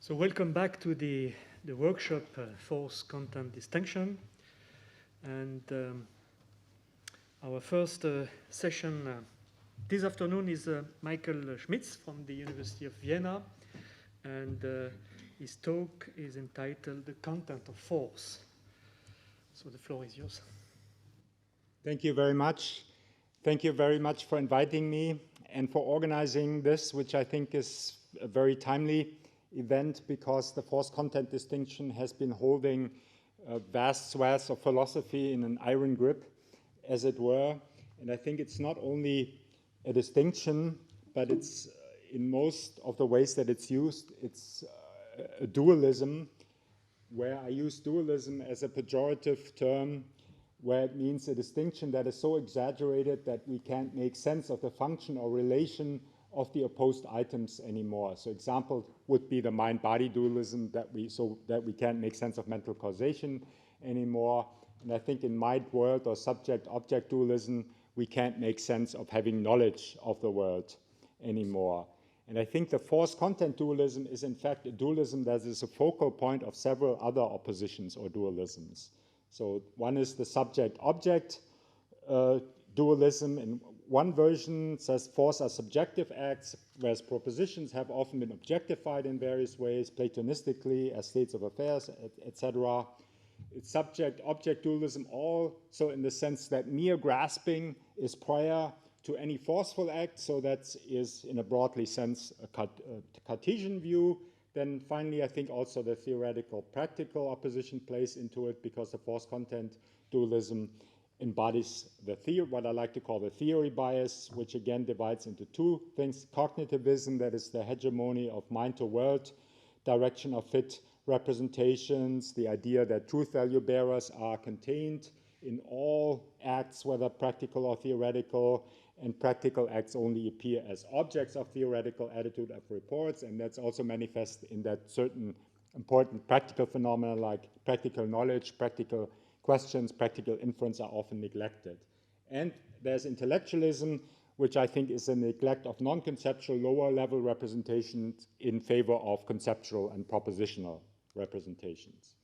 So welcome back to the workshop Force Content Distinction. And our first session this afternoon is Michael Schmitz from the University of Vienna. And his talk is entitled The Content of Force. So the floor is yours. Thank you very much. Thank you very much for inviting me and for organizing this, which I think is a very timely event because the force content distinction has been holding vast swaths of philosophy in an iron grip, as it were. And I think it's not only a distinction, but it's in most of the ways that it's used, it's a dualism, where I use dualism as a pejorative term, where it means a distinction that is so exaggerated that we can't make sense of the function or relation of the opposed items anymore. So example would be the mind-body dualism that we can't make sense of mental causation anymore. And I think in mind world or subject-object dualism, we can't make sense of having knowledge of the world anymore. And I think the force-content dualism is in fact a dualism that is a focal point of several other oppositions or dualisms. So one is the subject-object dualism. In one version says force are subjective acts, whereas propositions have often been objectified in various ways, platonistically, as states of affairs, etc. It's subject-object dualism also in the sense that mere grasping is prior to any forceful act, so that is, in a broadly sense, a Cartesian view. Then finally, I think also the theoretical practical opposition plays into it because the force content dualism embodies what I like to call the theory bias, which again divides into two things: cognitivism, that is the hegemony of mind to world, direction of fit representations, the idea that truth value bearers are contained in all acts, whether practical or theoretical, and practical acts only appear as objects of theoretical attitude of reports, and that's also manifest in that certain important practical phenomena like practical knowledge, practical questions, practical inference are often neglected. And there's intellectualism, which I think is a neglect of non-conceptual lower-level representations in favor of conceptual and propositional representations.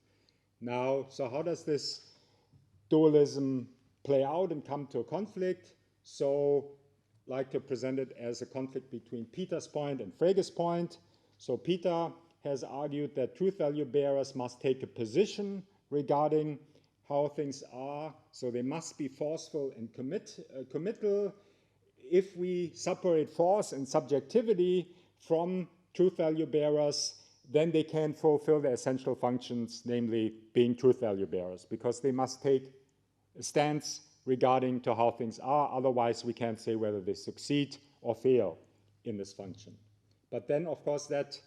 Now, so how does this dualism play out and come to a conflict? So I like to present it as a conflict between Peter's point and Frege's point. So Peter has argued that truth value bearers must take a position regarding how things are, so they must be forceful and committal. If we separate force and subjectivity from truth value bearers, then they can fulfill their essential functions, namely being truth value bearers, because they must take a stance regarding to how things are. Otherwise, we can't say whether they succeed or fail in this function. But then, of course, that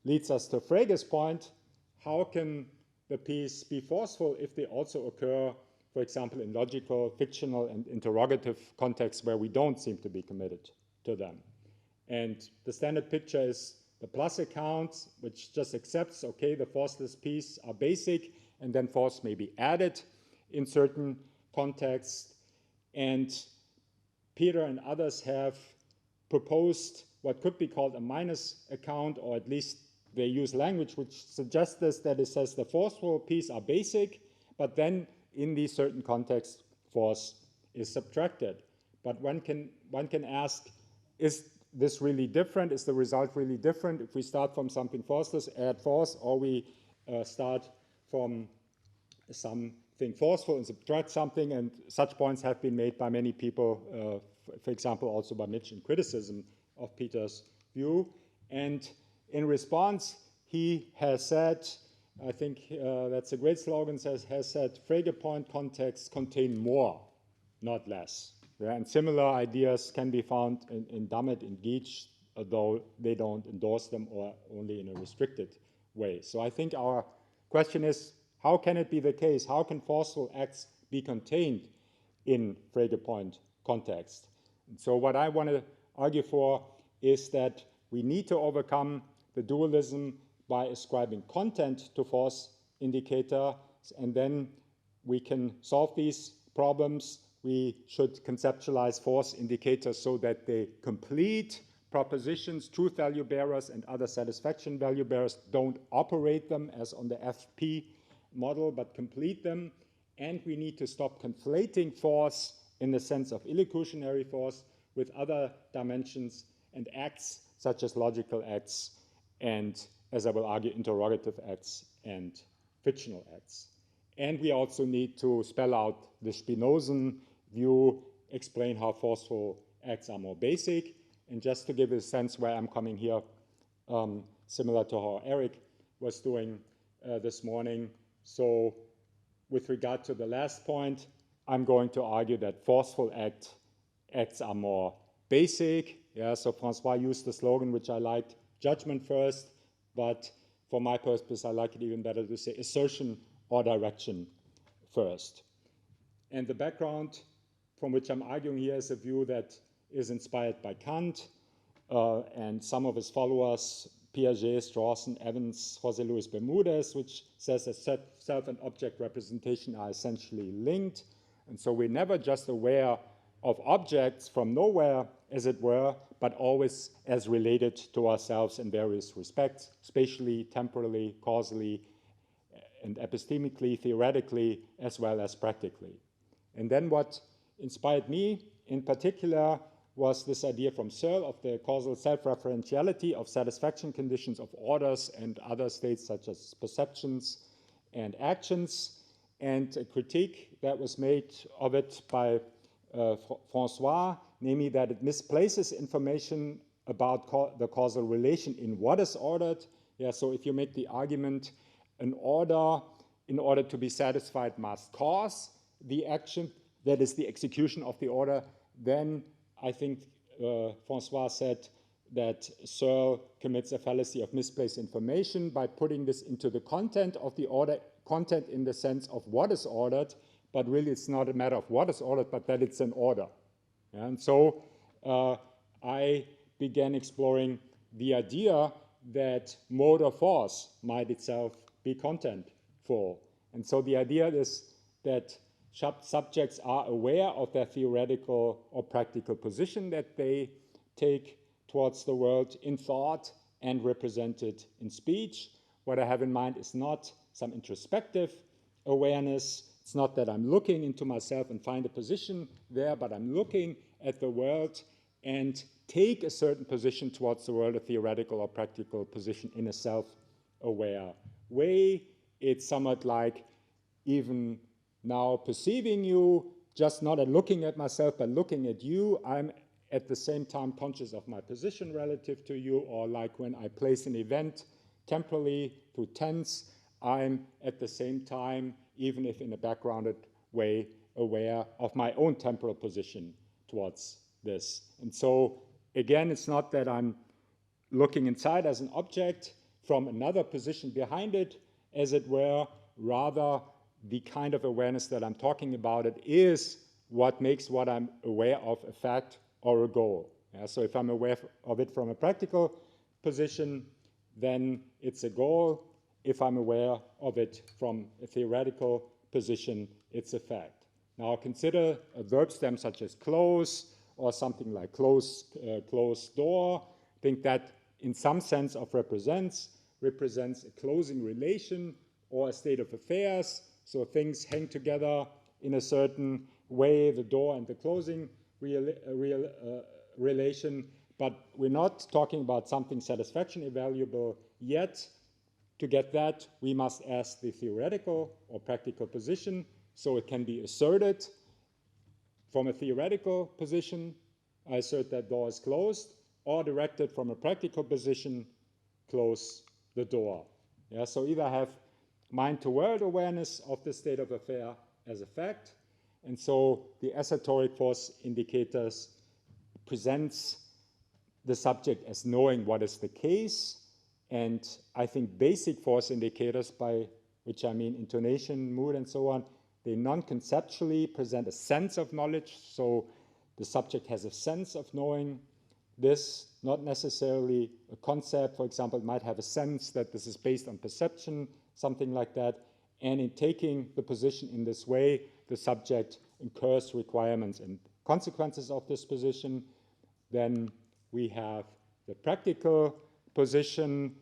leads us to Frege's point: how can the piece be forceful if they also occur, for example, in logical, fictional, and interrogative contexts where we don't seem to be committed to them? And the standard picture is the plus account, which just accepts, okay, the forceless piece are basic, and then force may be added in certain contexts. And Peter and others have proposed what could be called a minus account, or at least they use language which suggests this, that it says the forceful piece are basic, but then in these certain contexts, force is subtracted. But one can ask, is this really different? Is the result really different if we start from something forceless, add force, or we start from something forceful and subtract something? And such points have been made by many people, for example, also by Mitch in criticism of Peter's view. And in response, he has said, I think that's a great slogan, has said, Frege point contexts contain more, not less. Yeah, and similar ideas can be found in Dummett, in Geach, although they don't endorse them or only in a restricted way. So I think our question is, how can it be the case? How can forceful acts be contained in Frege point context? And so what I want to argue for is that we need to overcome the dualism by ascribing content to force indicators, and then we can solve these problems. We should conceptualize force indicators so that they complete propositions, truth value bearers and other satisfaction value bearers, don't operate them as on the FP model, but complete them. And we need to stop conflating force in the sense of illocutionary force with other dimensions and acts, such as logical acts and, as I will argue, interrogative acts and fictional acts. And we also need to spell out the Spinozan view, explain how forceful acts are more basic. And just to give a sense where I'm coming here, similar to how Eric was doing this morning. So with regard to the last point, I'm going to argue that forceful acts are more basic. Yeah, so François used the slogan, which I liked, judgment first, but for my purpose, I like it even better to say assertion or direction first. And the background from which I'm arguing here is a view that is inspired by Kant and some of his followers, Piaget, Strawson, Evans, José Luis Bermúdez, which says that self and object representation are essentially linked. And so we're never just aware of objects from nowhere, as it were, but always as related to ourselves in various respects, spatially, temporally, causally, and epistemically, theoretically, as well as practically. And then what inspired me in particular was this idea from Searle of the causal self-referentiality of satisfaction conditions of orders and other states such as perceptions and actions, and a critique that was made of it by François, namely that it misplaces information about the causal relation in what is ordered. Yeah, so if you make the argument, an order, in order to be satisfied, must cause the action, that is the execution of the order, then I think François said that Searle commits a fallacy of misplaced information by putting this into the content of the order, content in the sense of what is ordered, but really it's not a matter of what is ordered, but that it's an order. Yeah, and so I began exploring the idea that mode or force might itself be contentful. And so the idea is that subjects are aware of their theoretical or practical position that they take towards the world in thought and represented in speech. What I have in mind is not some introspective awareness. It's not that I'm looking into myself and find a position there, but I'm looking at the world and take a certain position towards the world, a theoretical or practical position in a self-aware way. It's somewhat like even now perceiving you, just not at looking at myself, but looking at you. I'm at the same time conscious of my position relative to you, or like when I place an event temporally through tense, I'm at the same time, even if in a backgrounded way, aware of my own temporal position towards this. And so, again, it's not that I'm looking inside as an object from another position behind it, as it were, rather the kind of awareness that I'm talking about it is what makes what I'm aware of a fact or a goal. Yeah, so if I'm aware of it from a practical position, then it's a goal. If I'm aware of it from a theoretical position, it's a fact. Now consider a verb stem such as close or something like close door. I think that in some sense of represents a closing relation or a state of affairs. So things hang together in a certain way, the door and the closing relation, but we're not talking about something satisfaction evaluable yet. To get that, we must ask the theoretical or practical position, so it can be asserted from a theoretical position, I assert that door is closed, or directed from a practical position, close the door. Yeah, so either have mind-to-world awareness of the state of affair as a fact, and so the esoteric force indicators presents the subject as knowing what is the case, and I think basic force indicators, by which I mean intonation, mood, and so on, they non-conceptually present a sense of knowledge, so the subject has a sense of knowing this, not necessarily a concept. For example, it might have a sense that this is based on perception, something like that, and in taking the position in this way, the subject incurs requirements and consequences of this position. Then we have the practical position.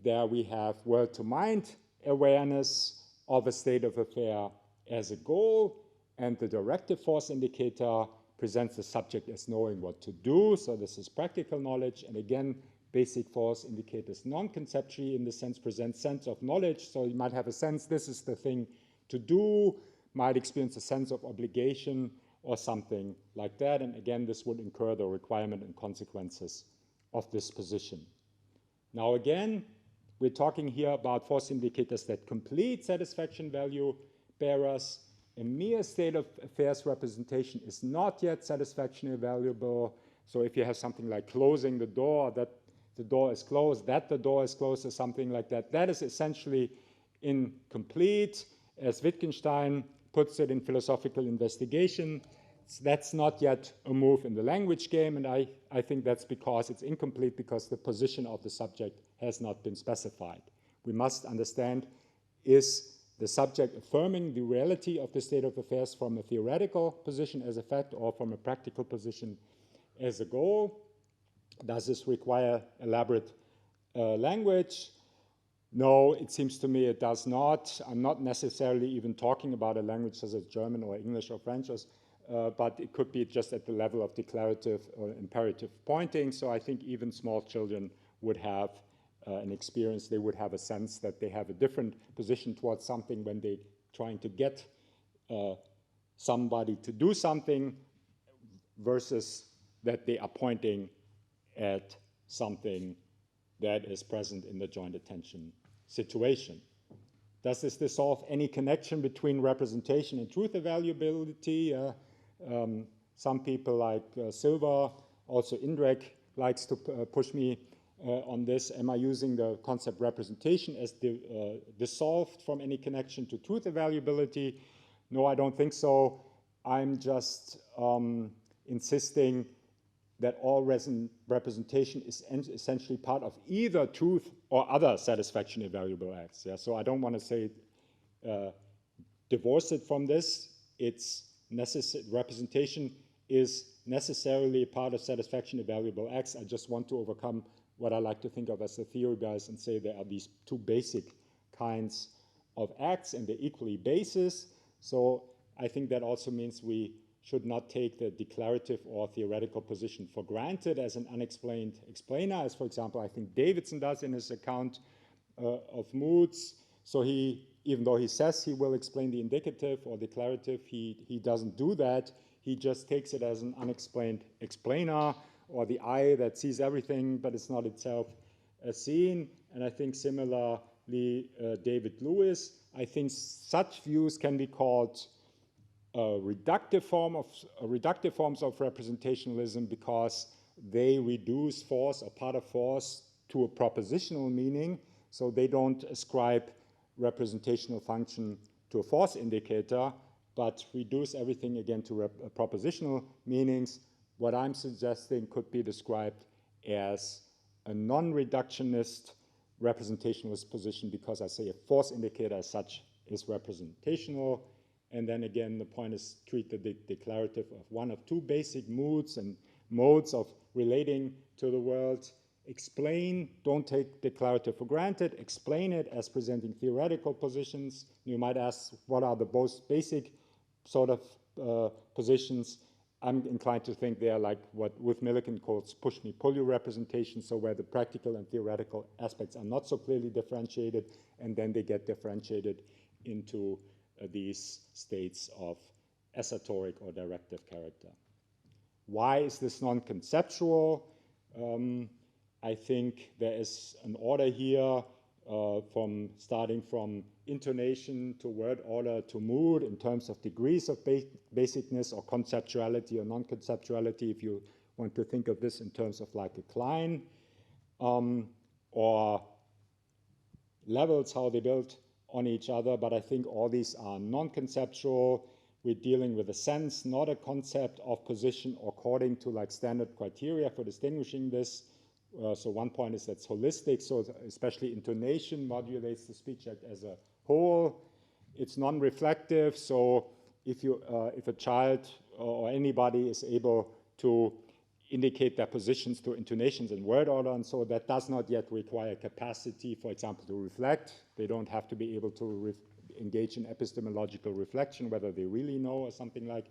There we have world-to-mind awareness of a state of affair as a goal, and the directive force indicator presents the subject as knowing what to do. So this is practical knowledge, and again, basic force indicators non-conceptually in the sense present sense of knowledge. So you might have a sense this is the thing to do, might experience a sense of obligation or something like that. And again, this would incur the requirement and consequences of this position. Now again, we're talking here about force indicators that complete satisfaction value bearers. A mere state of affairs representation is not yet satisfactionally valuable. So if you have something like closing the door, that the door is closed, that the door is closed, or something like that, that is essentially incomplete. As Wittgenstein puts it in Philosophical Investigation, that's not yet a move in the language game, and I think that's because it's incomplete, because the position of the subject has not been specified. We must understand, is the subject affirming the reality of the state of affairs from a theoretical position as a fact or from a practical position as a goal? Does this require elaborate language? No, it seems to me it does not. I'm not necessarily even talking about a language such as German or English or French, but it could be just at the level of declarative or imperative pointing. So I think even small children would have an experience, they would have a sense that they have a different position towards something when they're trying to get somebody to do something versus that they are pointing at something that is present in the joint attention situation. Does this dissolve any connection between representation and truth evaluability? Some people like Silva, also Indrek, likes to push me on this. Am I using the concept representation as dissolved from any connection to truth evaluability? No, I don't think so. I'm just insisting that all representation is essentially part of either truth or other satisfaction evaluable acts. Yeah? So I don't want to say divorce it from this. It's representation is necessarily a part of satisfaction evaluable acts. I just want to overcome what I like to think of as the theory bias and say there are these two basic kinds of acts and they're equally basis. So I think that also means we should not take the declarative or theoretical position for granted as an unexplained explainer, as for example, I think Davidson does in his account of moods. So he, even though he says he will explain the indicative or declarative, he doesn't do that. He just takes it as an unexplained explainer, or the eye that sees everything, but it's not itself seen. And I think similarly, David Lewis, I think such views can be called reductive forms of representationalism because they reduce force or part of force to a propositional meaning. So they don't ascribe representational function to a force indicator, but reduce everything again to propositional meanings. What I'm suggesting could be described as a non-reductionist representationalist position because I say a force indicator as such is representational. And then again, the point is treat the declarative of one of two basic moods and modes of relating to the world. Explain, don't take declarative for granted. Explain it as presenting theoretical positions. You might ask, what are the most basic sort of positions? I'm inclined to think they are like what Ruth Millikan calls push-me, pull-you representation, so where the practical and theoretical aspects are not so clearly differentiated, and then they get differentiated into these states of esoteric or directive character. Why is this non-conceptual? I think there is an order here from starting from intonation to word order to mood in terms of degrees of basicness or conceptuality or non-conceptuality, if you want to think of this in terms of like a Klein, or levels, how they build on each other, but I think all these are non-conceptual. We're dealing with a sense, not a concept of position according to like standard criteria for distinguishing this. So one point is that's holistic, so especially intonation modulates the speech as a whole. It's non-reflective, so if a child or anybody is able to indicate their positions through intonations and word order, and so that does not yet require capacity, for example, to reflect. They don't have to be able to engage in epistemological reflection, whether they really know or something like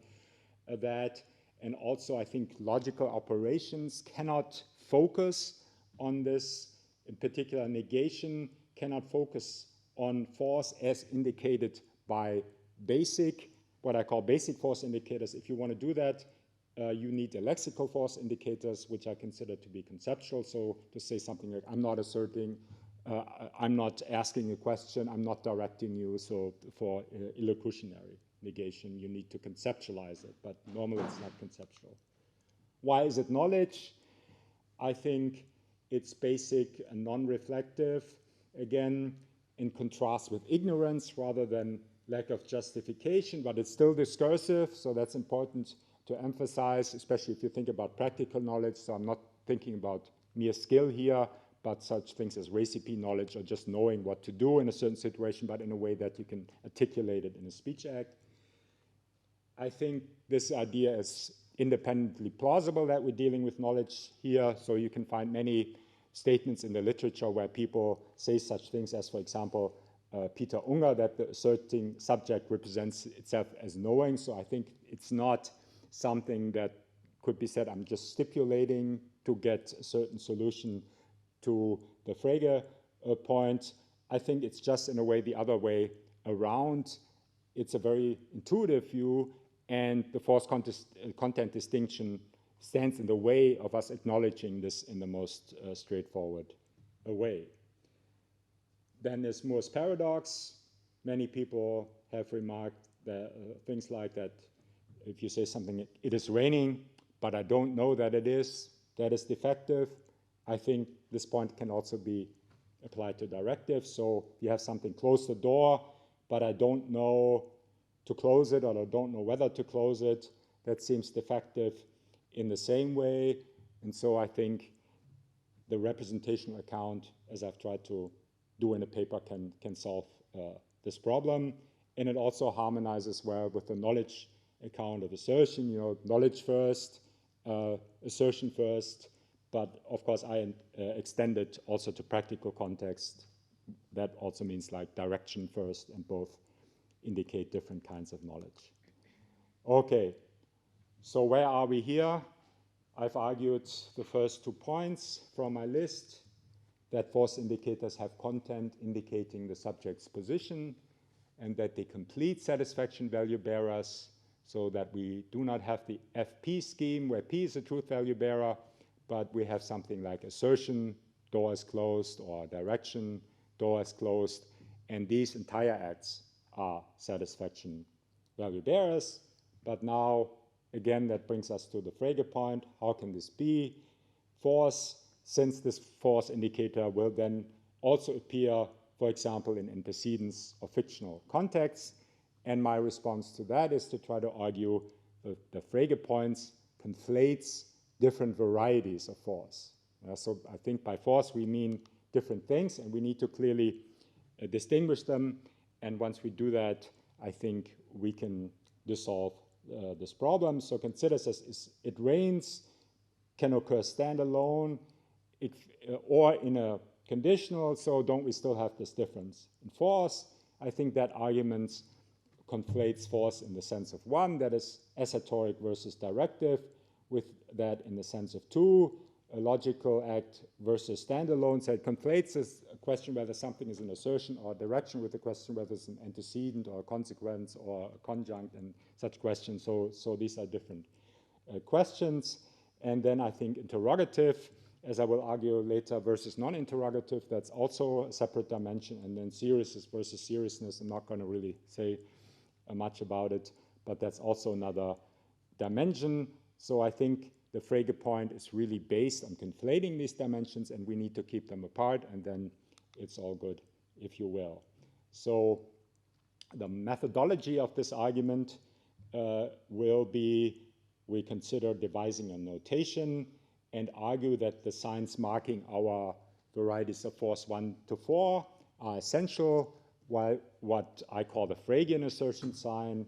that. And also, I think logical operations cannot focus on this. In particular, negation cannot focus on force as indicated by what I call basic force indicators. If you want to do that, you need the lexical force indicators, which I consider to be conceptual. So to say something like, I'm not asserting, I'm not asking a question, I'm not directing you. So for illocutionary negation, you need to conceptualize it, but normally it's not conceptual. Why is it knowledge? I think it's basic and non-reflective, again, in contrast with ignorance rather than lack of justification, but it's still discursive, so that's important to emphasize, especially if you think about practical knowledge. So I'm not thinking about mere skill here, but such things as recipe knowledge or just knowing what to do in a certain situation, but in a way that you can articulate it in a speech act. I think this idea is independently plausible that we're dealing with knowledge here, so you can find many statements in the literature where people say such things as, for example, Peter Unger, that the asserting subject represents itself as knowing. So I think it's not something that could be said, I'm just stipulating to get a certain solution to the Frege point. I think it's just in a way the other way around. It's a very intuitive view, and the force content distinction stands in the way of us acknowledging this in the most straightforward way. Then there's Moore's paradox. Many people have remarked that, things like that. If you say something, it is raining, but I don't know that it is, that is defective. I think this point can also be applied to directives. So you have something, close the door, but I don't know to close it, or I don't know whether to close it. That seems defective in the same way. And so I think the representational account, as I've tried to do in a paper, can solve this problem. And it also harmonizes well with the knowledge account of assertion, knowledge first, assertion first, but of course I extend it also to practical context. That also means like direction first, and both indicate different kinds of knowledge. Okay, so where are we here? I've argued the first 2 points from my list, that force indicators have content indicating the subject's position, and that they complete satisfaction value bearers, so that we do not have the FP scheme where P is a truth value bearer, but we have something like assertion, door is closed, or direction, door is closed, and these entire acts are satisfaction value bearers. But now, again, that brings us to the Frege point. How can this be? Force, since this force indicator will then also appear, for example, in antecedents of fictional contexts. And my response to that is to try to argue that the Frege points conflates different varieties of force. So I think by force we mean different things, and we need to clearly distinguish them. And once we do that, I think we can dissolve this problem. So consider this: it rains can occur standalone, or in a conditional. So don't we still have this difference in force? I think that argument conflates force in the sense of 1, that is assertoric versus directive, with that in the sense of 2, a logical act versus standalone. So it conflates this question whether something is an assertion or a direction with the question whether it's an antecedent or a consequence or a conjunct and such questions. So these are different questions. And then I think interrogative, as I will argue later, versus non-interrogative, that's also a separate dimension. And then seriousness versus seriousness, I'm not going to really say much about it, but that's also another dimension. So I think the Frege point is really based on conflating these dimensions, and we need to keep them apart, and then it's all good, if you will. So the methodology of this argument will be, we consider devising a notation and argue that the signs marking our varieties of force 1 to 4 are essential, while what I call the Fregean assertion sign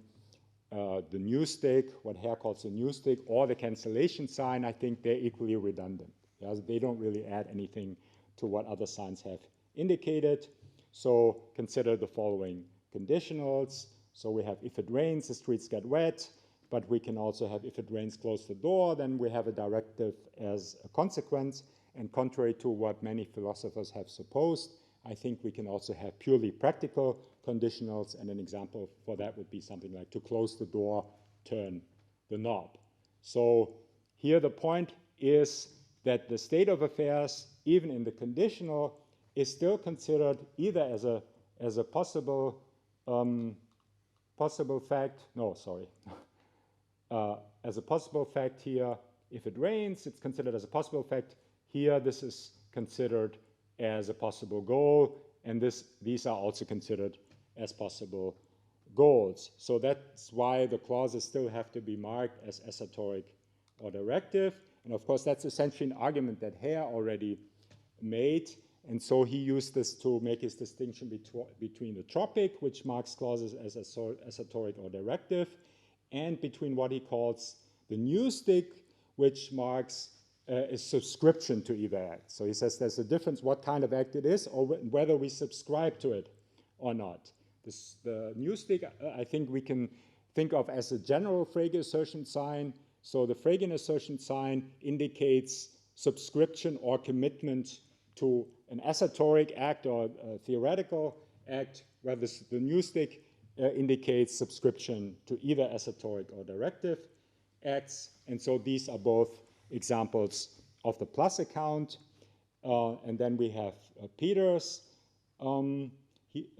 the new stick, what Hare calls the new stick, or the cancellation sign, I think they're equally redundant. Yeah? They don't really add anything to what other signs have indicated. So consider the following conditionals. So we have if it rains, the streets get wet, but we can also have if it rains, close the door, then we have a directive as a consequence. And contrary to what many philosophers have supposed, I think we can also have purely practical conditionals, and an example for that would be something like to close the door, turn the knob. So here the point is that the state of affairs, even in the conditional, is still considered either as a possible fact. No, sorry. As a possible fact here, if it rains, it's considered as a possible fact. Here, this is considered as a possible goal, and these are also considered as possible goals. So that's why the clauses still have to be marked as esoteric or directive. And of course, that's essentially an argument that Hare already made. And so he used this to make his distinction between the tropic, which marks clauses as esoteric or directive, and between what he calls the new stick, which marks a subscription to either act. So he says there's a difference what kind of act it is or whether we subscribe to it or not. The new stick, I think we can think of as a general Frege assertion sign. So the Frege assertion sign indicates subscription or commitment to an esoteric act or a theoretical act, whereas the new stick indicates subscription to either esoteric or directive acts. And so these are both examples of the plus account. And then we have Peter's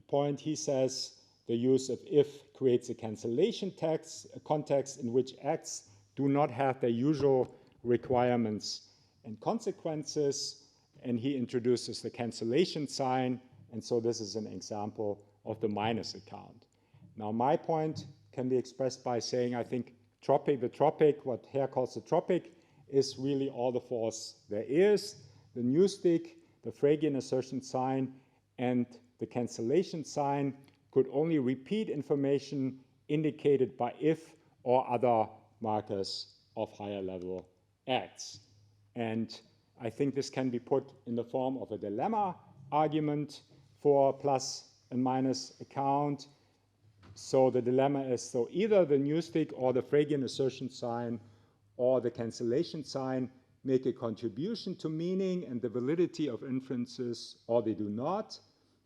point. He says the use of if creates a cancellation text, a context in which acts do not have their usual requirements and consequences. And he introduces the cancellation sign. And so this is an example of the minus account. Now, my point can be expressed by saying, I think the tropic, what Hare calls the tropic, is really all the force there is. The new stick, the Fregean assertion sign, and the cancellation sign could only repeat information indicated by if or other markers of higher level acts. And I think this can be put in the form of a dilemma argument for plus and minus account. So the dilemma is, so either the new stick or the Fregean assertion sign or the cancellation sign make a contribution to meaning and the validity of inferences, or they do not.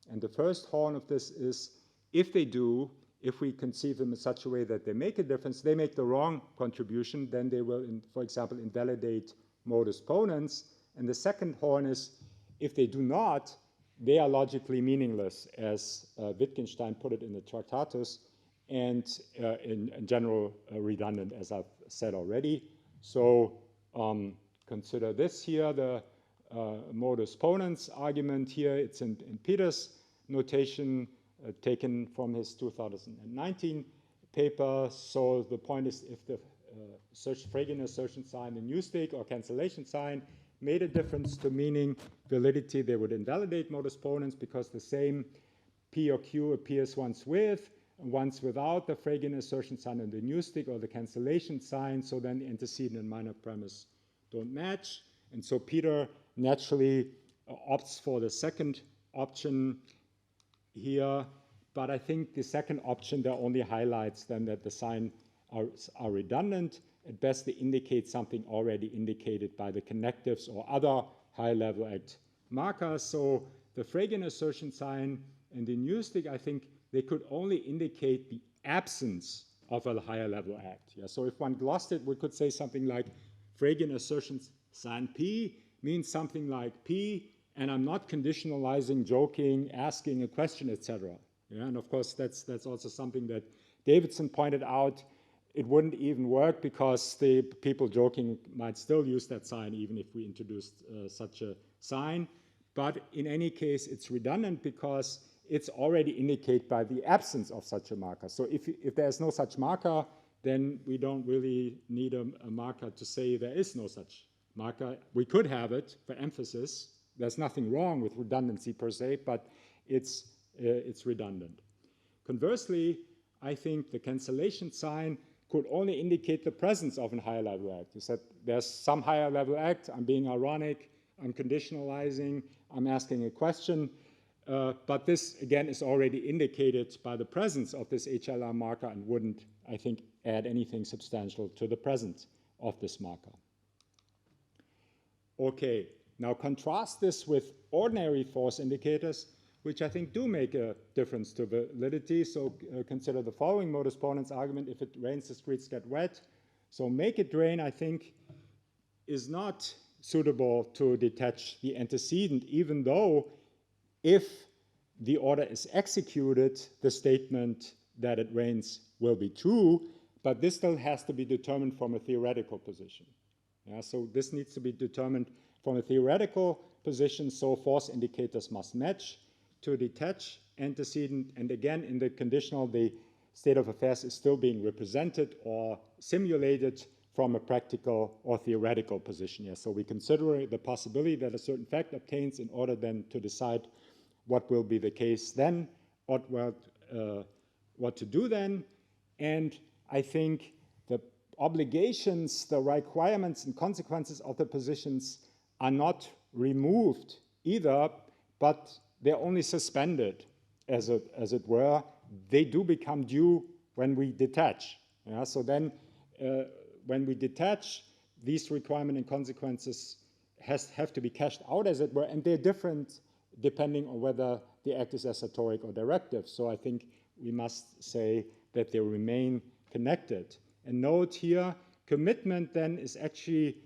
And the first horn of this is, if they do, if we conceive them in such a way that they make a difference, they make the wrong contribution, then they will, for example, invalidate modus ponens. And the second horn is, if they do not, they are logically meaningless, as Wittgenstein put it in the Tractatus, and in general redundant, as I've said already. So consider this here, the modus ponens argument here. It's in Peter's notation taken from his 2019 paper. So the point is, if the Fregean assertion sign, the new stick or cancellation sign, made a difference to meaning validity, they would invalidate modus ponens because the same P or Q appears once with and once without the Fregean assertion sign and the new stick or the cancellation sign, so then the antecedent and minor premise don't match. And so Peter naturally opts for the second option here, but I think the second option there only highlights then that the signs are redundant. At best, they indicate something already indicated by the connectives or other high-level act markers. So the Fregean assertion sign and the new stick, I think they could only indicate the absence of a higher-level act. Yeah, so if one glossed it, we could say something like Fregean assertion sign P means something like P, and I'm not conditionalizing, joking, asking a question, etc. Yeah, and of course, that's also something that Davidson pointed out. It wouldn't even work because the people joking might still use that sign even if we introduced such a sign. But in any case, it's redundant because it's already indicated by the absence of such a marker. So if there's no such marker, then we don't really need a marker to say there is no such marker. We could have it for emphasis. There's nothing wrong with redundancy per se, but it's redundant. Conversely, I think the cancellation sign could only indicate the presence of a higher level act. You said there's some higher level act, I'm being ironic, I'm conditionalizing, I'm asking a question, but this again is already indicated by the presence of this HLR marker and wouldn't, I think, add anything substantial to the presence of this marker. Okay, now contrast this with ordinary force indicators, which I think do make a difference to validity. So consider the following modus ponens argument: if it rains, the streets get wet. So make it rain, I think, is not suitable to detach the antecedent, even though if the order is executed, the statement that it rains will be true, but this still has to be determined from a theoretical position. Yeah, so this needs to be determined from a theoretical position, so force indicators must match to detach antecedent, and again, in the conditional, the state of affairs is still being represented or simulated from a practical or theoretical position. Yeah, so we consider the possibility that a certain fact obtains in order then to decide what will be the case then, what to do then, and I think the obligations, the requirements and consequences of the positions are not removed either, but they're only suspended, as it were. They do become due when we detach. Yeah? So then when we detach, these requirements and consequences have to be cashed out, as it were, and they're different depending on whether the act is assertoric or directive. So I think we must say that they remain connected. And note here, commitment then is actually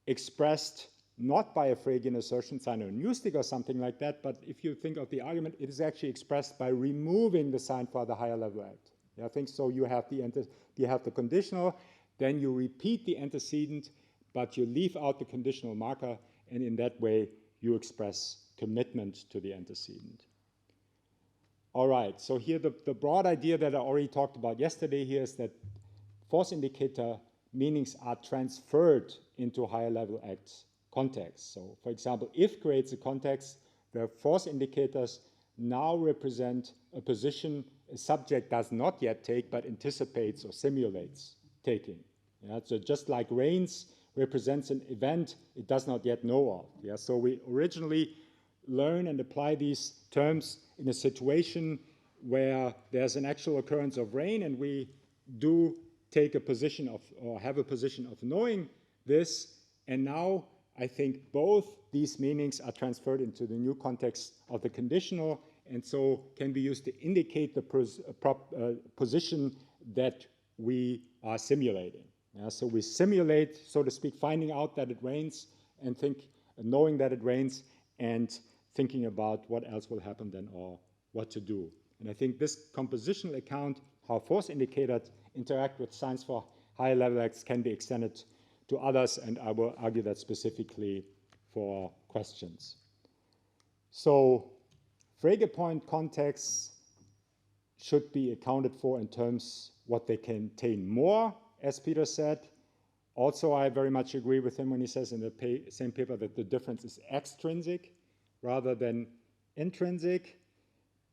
expressed not by a Phrygian assertion sign or a new stick or something like that, but if you think of the argument, it is actually expressed by removing the sign for the higher level act. Yeah, I think so. You have the conditional, then you repeat the antecedent, but you leave out the conditional marker, and in that way you express commitment to the antecedent. All right, so here the broad idea that I already talked about yesterday here is that force indicator meanings are transferred into higher level acts context. So, for example, if creates a context where force indicators now represent a position a subject does not yet take but anticipates or simulates taking. Yeah? So just like rains represents an event it does not yet know of. Yeah? So we originally learn and apply these terms in a situation where there's an actual occurrence of rain, and we do take a position of, or have a position of knowing this, and now I think both these meanings are transferred into the new context of the conditional, and so can be used to indicate the position that we are simulating. Yeah, so we simulate, so to speak, finding out that it rains and knowing that it rains and thinking about what else will happen then or what to do. And I think this compositional account, how force indicators interact with signs for higher level acts, can be extended to others, and I will argue that specifically for questions. So Frege point contexts should be accounted for in terms what they contain more, as Peter said. Also, I very much agree with him when he says in the same paper that the difference is extrinsic rather than intrinsic.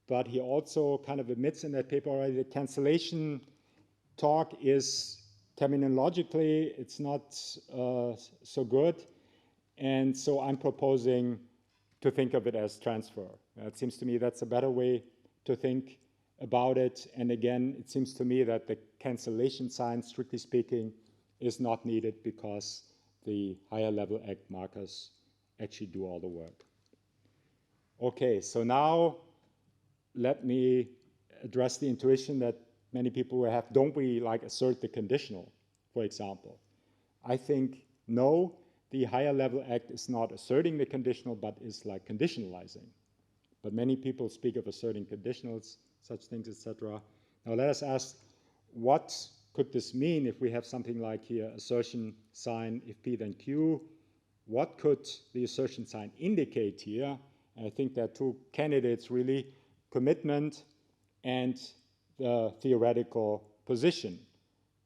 But he also kind of admits in that paper already that cancellation talk is terminologically, it's not so good. And so I'm proposing to think of it as transfer. It seems to me that's a better way to think about it. And again, it seems to me that the cancellation sign, strictly speaking, is not needed because the higher level act markers actually do all the work. Okay, so now let me address the intuition that many people will have. Don't we like assert the conditional, for example? I think no, the higher level act is not asserting the conditional, but is like conditionalizing. But many people speak of asserting conditionals, such things, etc. Now let us ask, what could this mean if we have something like here, assertion sign, if P then Q? What could the assertion sign indicate here? And I think there are two candidates really, commitment and the theoretical position.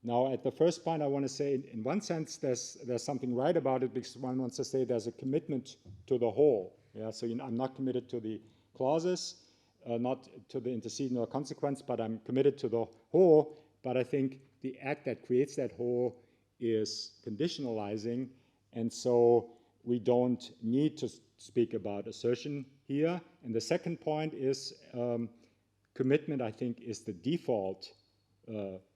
Now, at the first point, I want to say, in one sense, there's something right about it, because one wants to say there's a commitment to the whole. Yeah, so I'm not committed to the clauses, not to the antecedent or consequence, but I'm committed to the whole. But I think the act that creates that whole is conditionalizing, and so we don't need to speak about assertion here. And the second point is commitment, I think, is the default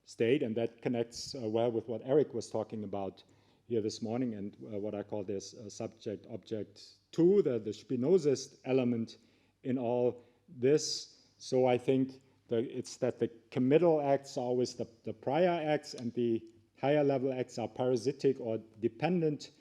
state, and that connects well with what Eric was talking about here this morning, and what I call this subject-object two, the Spinozist element in all this. So I think it's that the committal acts are always the prior acts, and the higher level acts are parasitic or dependent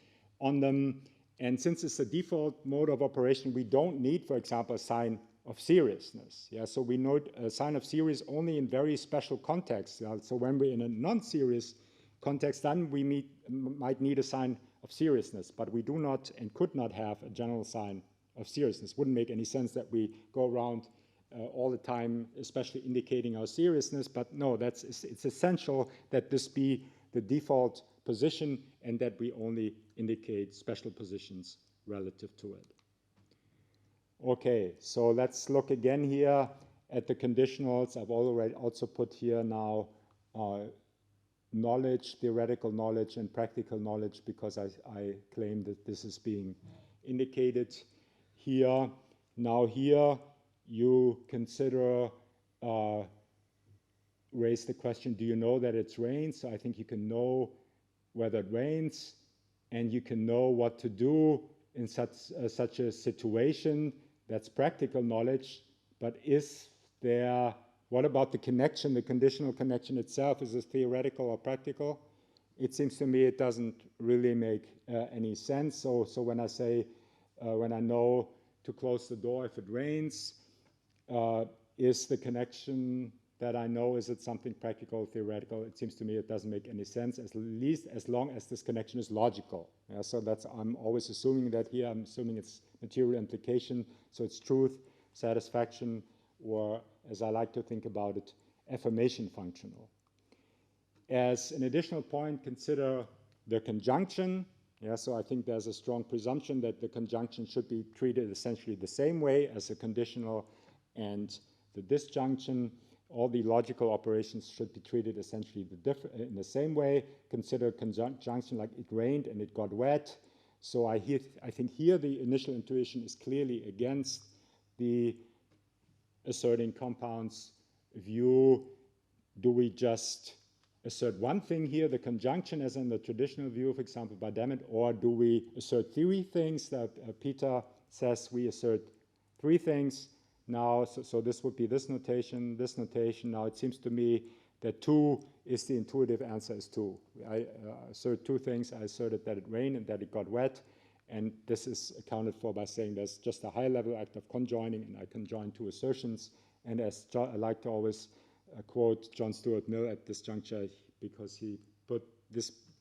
on them. And since it's a default mode of operation, we don't need, for example, a sign of seriousness. Yeah, so we note a sign of serious only in very special contexts. Yeah? So when we're in a non-serious context, then we might need a sign of seriousness, but we do not and could not have a general sign of seriousness. Wouldn't make any sense that we go around all the time, especially indicating our seriousness, but no, it's essential that this be the default position and that we only indicate special positions relative to it. Okay, so let's look again here at the conditionals. I've already also put here now knowledge, theoretical knowledge, and practical knowledge, because I claim that this is being indicated here. Now here you consider, raise the question, do you know that it rains? So I think you can know whether it rains, and you can know what to do in such a situation. That's practical knowledge, but what about the connection, the conditional connection itself? Is this theoretical or practical? It seems to me it doesn't really make any sense. So when I say, when I know to close the door if it rains, is the connection that I know, is it something practical or theoretical? It seems to me it doesn't make any sense, at least as long as this connection is logical. Yeah, so I'm always assuming that here. I'm assuming it's material implication, so it's truth, satisfaction, or as I like to think about it, affirmation functional. As an additional point, consider the conjunction. Yeah, so I think there's a strong presumption that the conjunction should be treated essentially the same way as the conditional and the disjunction. All the logical operations should be treated essentially in the same way. Consider conjunction like it rained and it got wet. So I think here the initial intuition is clearly against the asserting compounds view. Do we just assert one thing here, the conjunction, as in the traditional view, for example, by Dammit, or do we assert three things that Peter says we assert three things? Now, so this would be this notation. Now it seems to me that 2 is the intuitive answer is 2. I assert two things. I asserted that it rained and that it got wet, and this is accounted for by saying there's just a high-level act of conjoining, and I conjoin two assertions. And as I like to always quote John Stuart Mill at this juncture, because he put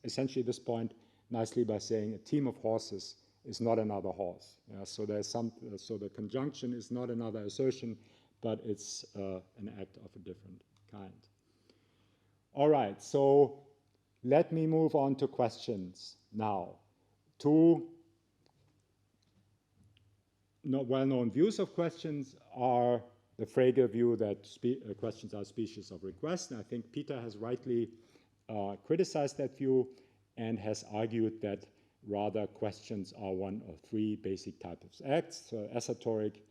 essentially this point nicely by saying a team of horses is not another horse. Yeah, so the conjunction is not another assertion, but it's an act of a different kind. All right, so let me move on to questions now. Two well-known views of questions are the Frege view that questions are species of request. And I think Peter has rightly criticized that view and has argued that rather questions are one of three basic types of acts, so assertoric,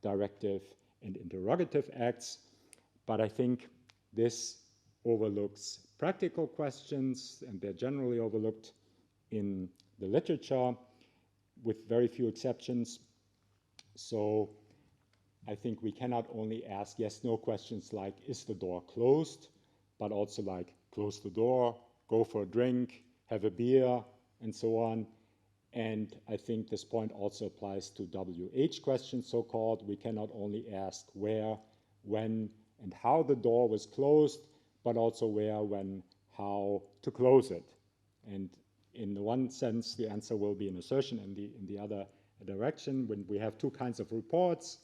directive, and interrogative acts. But I think this overlooks practical questions, and they're generally overlooked in the literature with very few exceptions. So I think we cannot only ask yes/no questions like, is the door closed, but also like, close the door, go for a drink, have a beer, and so on. And I think this point also applies to WH questions, so-called. We cannot only ask where, when, and how the door was closed, but also where, when, how to close it. And in the one sense, the answer will be an assertion, and in the other direction, when we have two kinds of reports,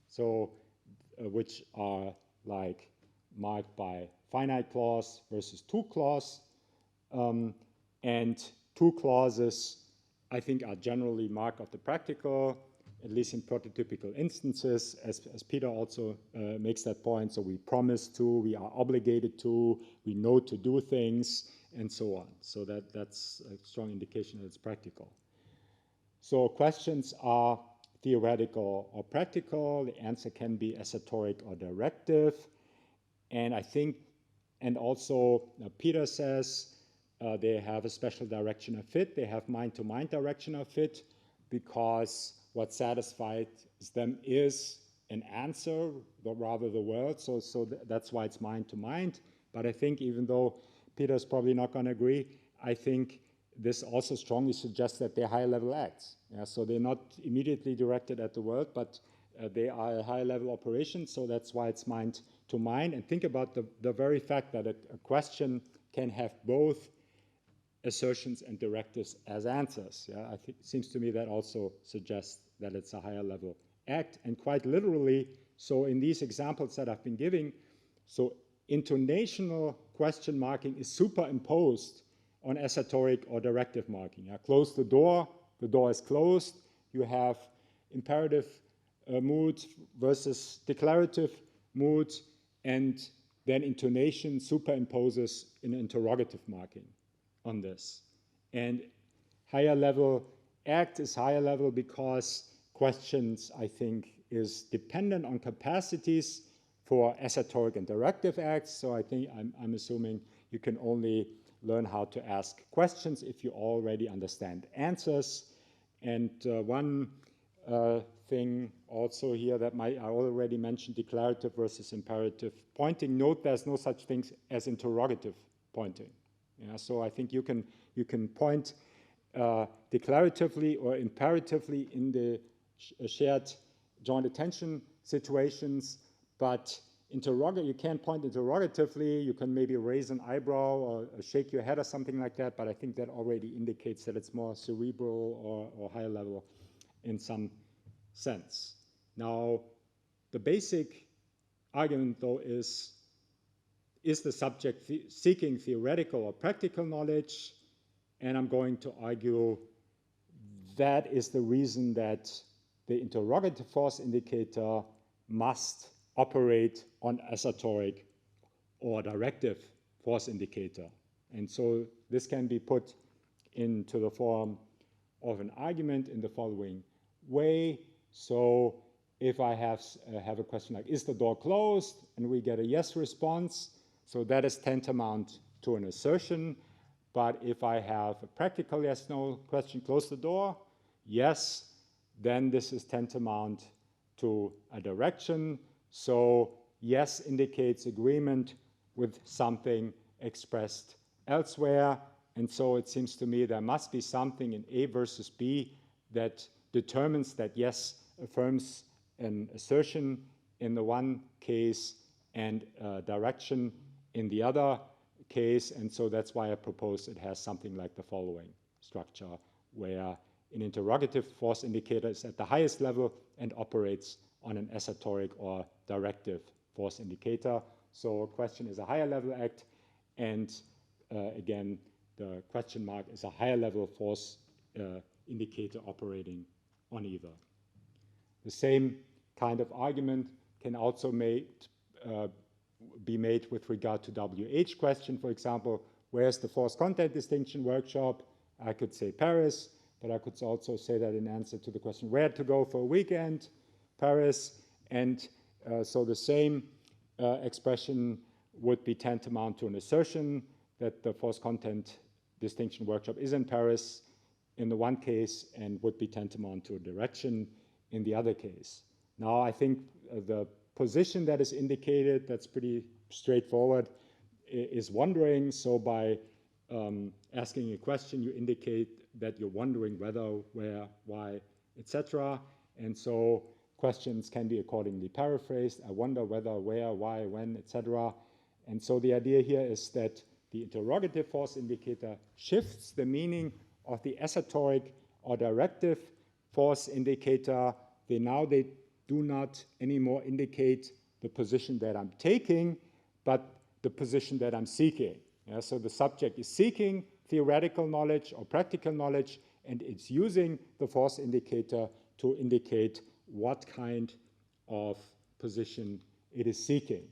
so which are like marked by finite clause versus two clause, and two clauses I think are generally mark of the practical at least in prototypical instances, as Peter also makes that point. So we promise to, we are obligated to, we know to do things, and so on. So that's a strong indication that it's practical. So questions are theoretical or practical. The answer can be esoteric or directive. And I think, and also Peter says they have a special direction of fit. They have mind-to-mind direction of fit because what satisfies them is an answer, but rather the world. So that's why it's mind-to-mind. But I think even though Peter's probably not going to agree, I think this also strongly suggests that they're higher-level acts. Yeah, so they're not immediately directed at the world, but they are a higher-level operation, so that's why it's mind-to-mind. And think about the very fact that a question can have both assertions and directives as answers. Yeah, I think it seems to me that also suggests that it's a higher-level act. And quite literally, so in these examples that I've been giving, so intonational question marking is superimposed on esoteric or directive marking. Close the door is closed. You have imperative mood versus declarative mood, and then intonation superimposes an interrogative marking on this. And higher level act is higher level because questions, I think, is dependent on capacities for esoteric and directive acts. So I think I'm assuming you can only learn how to ask questions if you already understand answers. And one thing also here that I already mentioned, declarative versus imperative pointing. Note there's no such thing as interrogative pointing. Yeah, so I think you can point declaratively or imperatively in the shared joint attention situations, but you can't point interrogatively. You can maybe raise an eyebrow or shake your head or something like that, but I think that already indicates that it's more cerebral or higher level in some sense. Now, the basic argument, though, is the subject seeking theoretical or practical knowledge? And I'm going to argue that is the reason that the interrogative force indicator must operate on esoteric or directive force indicator. And so this can be put into the form of an argument in the following way. So if I have a question like, is the door closed? And we get a yes response. So that is tantamount to an assertion. But if I have a practical yes-no question, close the door, yes, then this is tantamount to a direction. So yes indicates agreement with something expressed elsewhere. And so it seems to me there must be something in A versus B that determines that yes affirms an assertion in the one case and direction in the other case. And so that's why I propose it has something like the following structure, where an interrogative force indicator is at the highest level and operates on an esoteric or directive force indicator. So a question is a higher level act, and again, the question mark is a higher level force indicator operating on either. The same kind of argument can also be made with regard to WH question. For example, where's the force content distinction workshop? I could say Paris, but I could also say that in answer to the question where to go for a weekend, Paris. And so the same expression would be tantamount to an assertion that the force content distinction workshop is in Paris in the one case and would be tantamount to a direction in the other case. Now, I think the position that is indicated, that's pretty straightforward, is wondering. So by asking a question, you indicate that you're wondering whether, where, why, etc. And so questions can be accordingly paraphrased. I wonder whether, where, why, when, etc. And so the idea here is that the interrogative force indicator shifts the meaning of the esoteric or directive force indicator. They do not anymore indicate the position that I'm taking, but the position that I'm seeking. Yeah, so the subject is seeking theoretical knowledge or practical knowledge, and it's using the force indicator to indicate what kind of position it is seeking.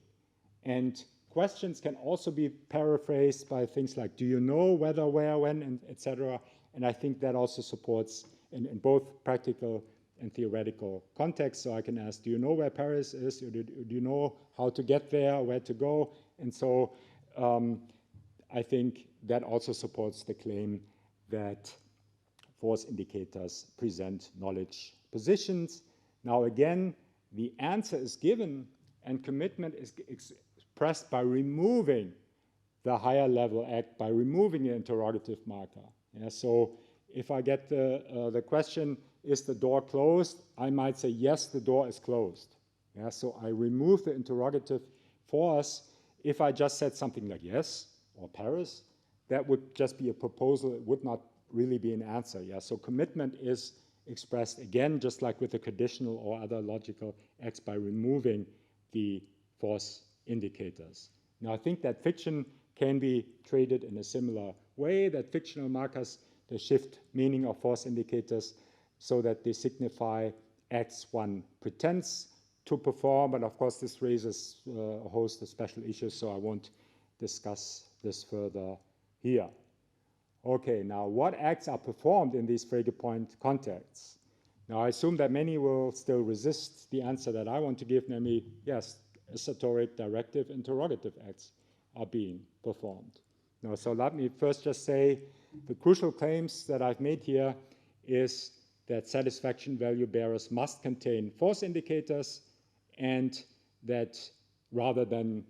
And questions can also be paraphrased by things like, do you know, whether, where, when, and etc. And I think that also supports in both practical and theoretical contexts. So I can ask, do you know where Paris is? Or do you know how to get there, where to go? And so I think that also supports the claim that force indicators present knowledge positions. Now again, the answer is given and commitment is expressed by removing the higher level act, by removing the interrogative marker. Yeah, so if I get the question, is the door closed? I might say, yes, the door is closed. Yeah, so I remove the interrogative force. If I just said something like yes or Paris, that would just be a proposal. It would not really be an answer. Yeah, so commitment is expressed again, just like with the conditional or other logical acts, by removing the force indicators. Now, I think that fiction can be treated in a similar way, that fictional markers, they shift meaning of force indicators so that they signify acts one pretends to perform. But of course, this raises a host of special issues, so I won't discuss this further here. Okay, now what acts are performed in these Frege point contexts? Now, I assume that many will still resist the answer that I want to give, namely, yes, esoteric, directive, interrogative acts are being performed. Now, so let me first just say the crucial claims that I've made here is that satisfaction value bearers must contain force indicators, and that rather than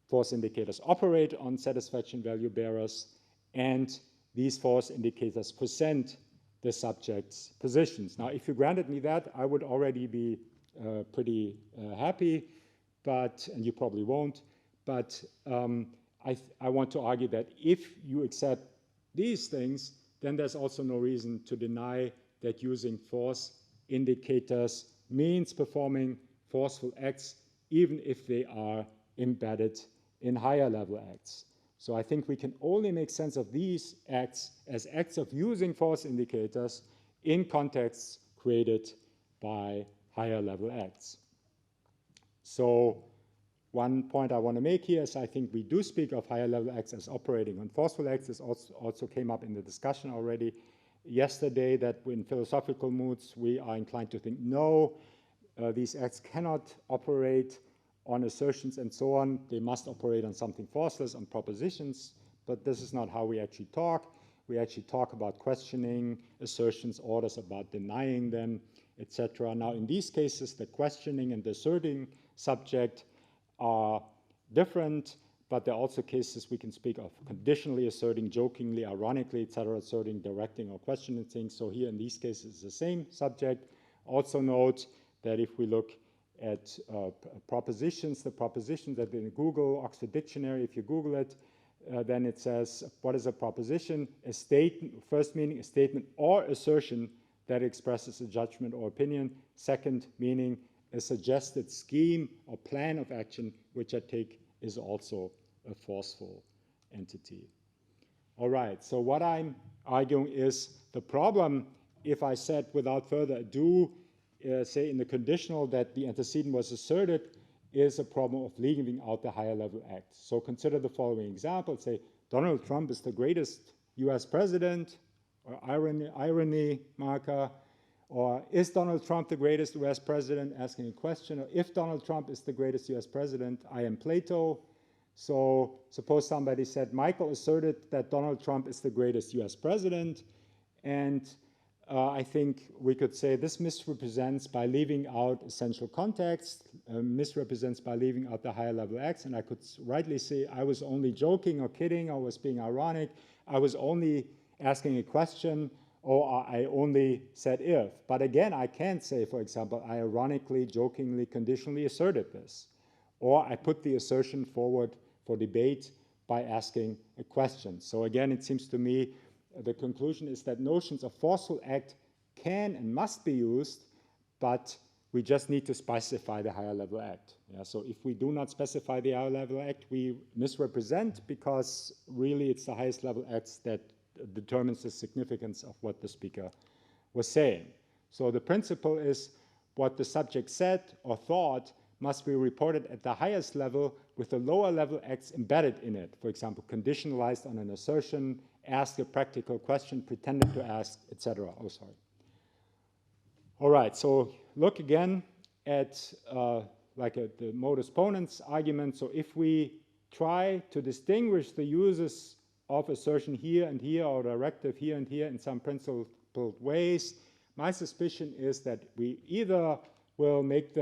force indicators operate on satisfaction value bearers, and these force indicators present the subject's positions. Now, if you granted me that, I would already be pretty happy, but, and you probably won't, but I want to argue that if you accept these things, then there's also no reason to deny that using force indicators means performing forceful acts, even if they are embedded in higher level acts. So I think we can only make sense of these acts as acts of using force indicators in contexts created by higher level acts. So one point I want to make here is I think we do speak of higher level acts as operating on forceful acts. This also came up in the discussion already yesterday, that in philosophical moods we are inclined to think, no, these acts cannot operate on assertions and so on. They must operate on something forceless, on propositions, but this is not how we actually talk. We actually talk about questioning assertions, orders, about denying them, etc. Now, in these cases, the questioning and the asserting subject are different, but there are also cases we can speak of conditionally asserting, jokingly, ironically, etc., asserting, directing, or questioning things. So here in these cases, it's the same subject. Also note that if we look at propositions, the propositions that in Google, Oxford Dictionary, if you Google it, then it says, what is a proposition? A statement, first meaning, a statement or assertion that expresses a judgment or opinion. Second meaning, a suggested scheme or plan of action, which I take is also a forceful entity. All right, so what I'm arguing is the problem, if I said without further ado, say in the conditional that the antecedent was asserted, is a problem of leaving out the higher level act. So consider the following example. Say Donald Trump is the greatest US president, or irony marker, or is Donald Trump the greatest US president, asking a question, or if Donald Trump is the greatest US president, I am Plato. So suppose somebody said, Michael asserted that Donald Trump is the greatest US president, and I think we could say this misrepresents by leaving out essential context, misrepresents by leaving out the higher level acts, and I could rightly say I was only joking or kidding, or was being ironic, I was only asking a question, or I only said if. But again, I can't say, for example, I ironically, jokingly, conditionally asserted this, or I put the assertion forward for debate by asking a question. So again, it seems to me the conclusion is that notions of forceful act can and must be used, but we just need to specify the higher level act. Yeah, so if we do not specify the higher level act, we misrepresent, because really it's the highest level acts that determines the significance of what the speaker was saying. So the principle is what the subject said or thought must be reported at the highest level with the lower level acts embedded in it. For example, conditionalized on an assertion, ask a practical question, pretended to ask, etc. Oh, sorry. All right, so look again at the modus ponens argument. So if we try to distinguish the uses of assertion here and here, or directive here and here in some principled ways, my suspicion is that we either will make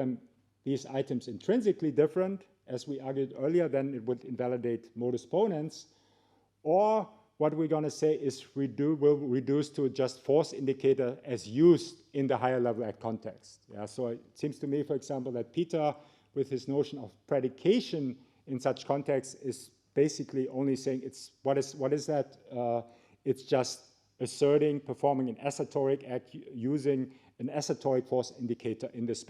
these items intrinsically different, as we argued earlier, then it would invalidate modus ponens, or what we're going to say is will reduce to just force indicator as used in the higher level act context. Yeah, so it seems to me, for example, that Peter, with his notion of predication in such contexts, is basically only saying what is that? It's just asserting, performing an assertoric act using an assertoric force indicator in this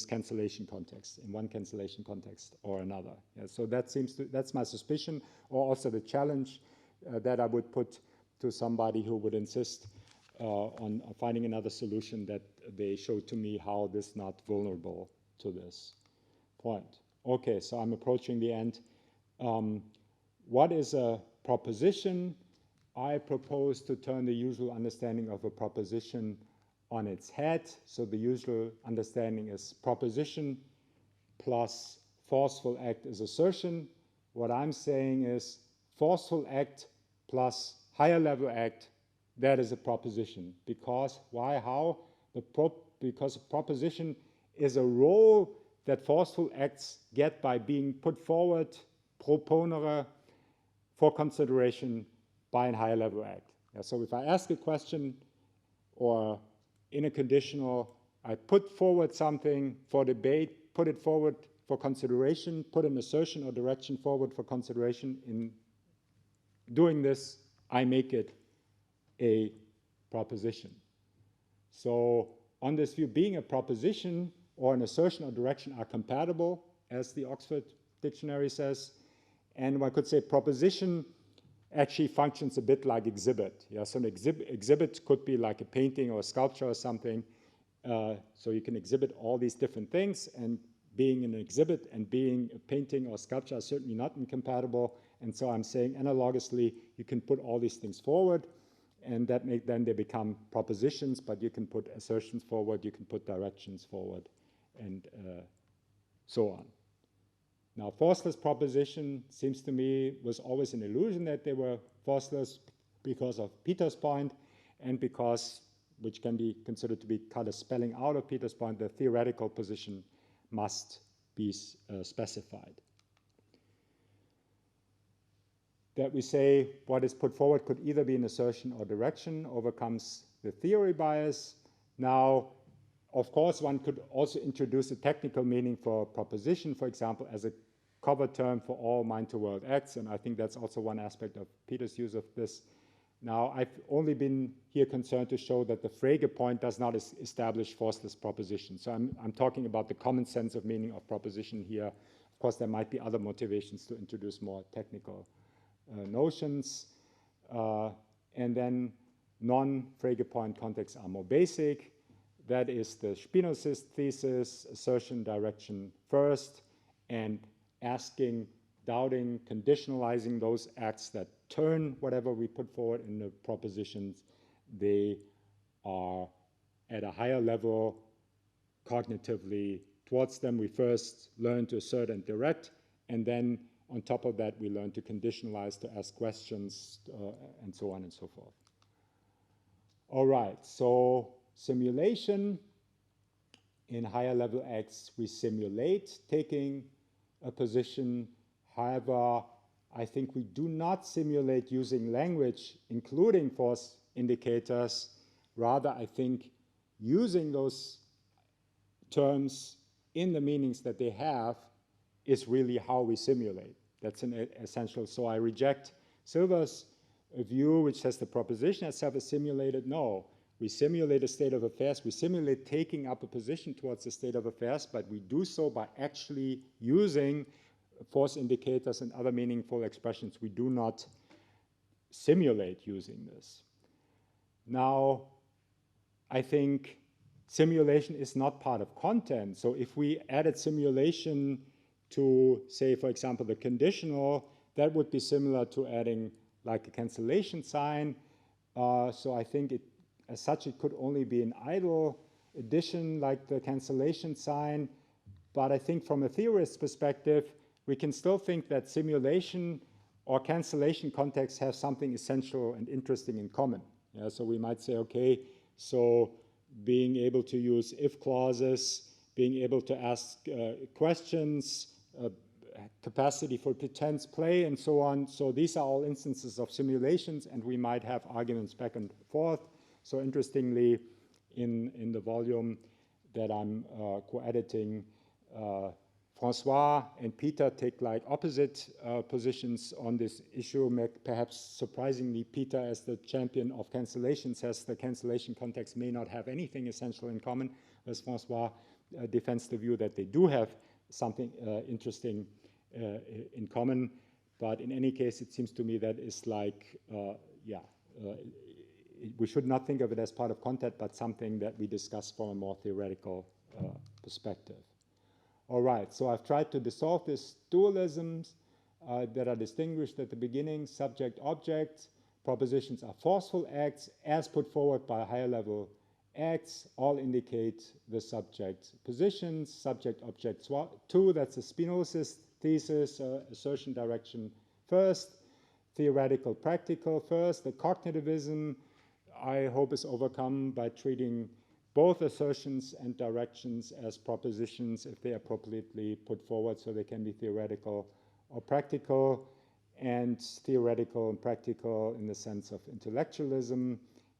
cancellation context, in one cancellation context or another. Yeah, so that's my suspicion, or also the challenge that I would put to somebody who would insist on finding another solution, that they show to me how this is not vulnerable to this point. Okay, so I'm approaching the end. What is a proposition? I propose to turn the usual understanding of a proposition on its head. So the usual understanding is proposition plus forceful act is assertion. What I'm saying is forceful act plus higher level act, that is a proposition. Because, why, how? Because a proposition is a role that forceful acts get by being put forward, proponere, for consideration by a higher level act. Yeah, so if I ask a question or in a conditional, I put forward something for debate, put it forward for consideration, put an assertion or direction forward for consideration. In doing this, I make it a proposition. So on this view, being a proposition or an assertion or direction are compatible, as the Oxford Dictionary says. And one could say proposition actually functions a bit like exhibit. Yeah, so an exhibit could be like a painting or a sculpture or something. So you can exhibit all these different things, and being an exhibit and being a painting or sculpture are certainly not incompatible. And so I'm saying analogously, you can put all these things forward, and then they become propositions, but you can put assertions forward, you can put directions forward, and so on. Now, forceless proposition seems to me was always an illusion that they were forceless because of Peter's point, and because, which can be considered to be kind of spelling out of Peter's point, the theoretical position must be specified. That we say what is put forward could either be an assertion or direction overcomes the theory bias. Now, of course, one could also introduce a technical meaning for proposition, for example, as a cover term for all mind-to-world acts, and I think that's also one aspect of Peter's use of this. Now, I've only been here concerned to show that the Frege point does not establish forceless proposition. So I'm talking about the common sense of meaning of proposition here. Of course, there might be other motivations to introduce more technical notions. And then non-Frege point contexts are more basic. That is the Spinozist thesis, assertion, direction first, and asking, doubting, conditionalizing those acts that turn whatever we put forward in the propositions. They are at a higher level cognitively towards them. We first learn to assert and direct, and then on top of that, we learn to conditionalize, to ask questions, and so on and so forth. All right, so simulation. In higher level acts, we simulate taking a position. However, I think we do not simulate using language, including force indicators. Rather, I think using those terms in the meanings that they have is really how we simulate. That's an essential. So I reject Silver's view, which says the proposition itself is simulated. No, we simulate a state of affairs. We simulate taking up a position towards the state of affairs, but we do so by actually using force indicators and other meaningful expressions. We do not simulate using this. Now, I think simulation is not part of content. So if we added simulation to, say, for example, the conditional, that would be similar to adding like a cancellation sign. So I think as such, it could only be an idle addition like the cancellation sign. But I think from a theorist's perspective, we can still think that simulation or cancellation contexts have something essential and interesting in common. Yeah, so we might say, okay, so being able to use if clauses, being able to ask questions, capacity for pretense play, and so on. So these are all instances of simulations, and we might have arguments back and forth. So interestingly, in the volume that I'm co-editing, François and Peter take like opposite positions on this issue. Perhaps surprisingly, Peter, as the champion of cancellation, says the cancellation context may not have anything essential in common, whereas François defends the view that they do have something interesting in common. But in any case, it seems to me that is like, we should not think of it as part of content, but something that we discuss from a more theoretical perspective. All right, so I've tried to dissolve these dualisms that are distinguished at the beginning: subject-object. Propositions are forceful acts as put forward by higher-level acts. All indicate the subject's positions. Subject-object two, that's a Spinozist thesis, assertion direction first, theoretical practical first. The cognitivism, I hope, is overcome by treating both assertions and directions as propositions if they are appropriately put forward, so they can be theoretical or practical, and theoretical and practical in the sense of intellectualism.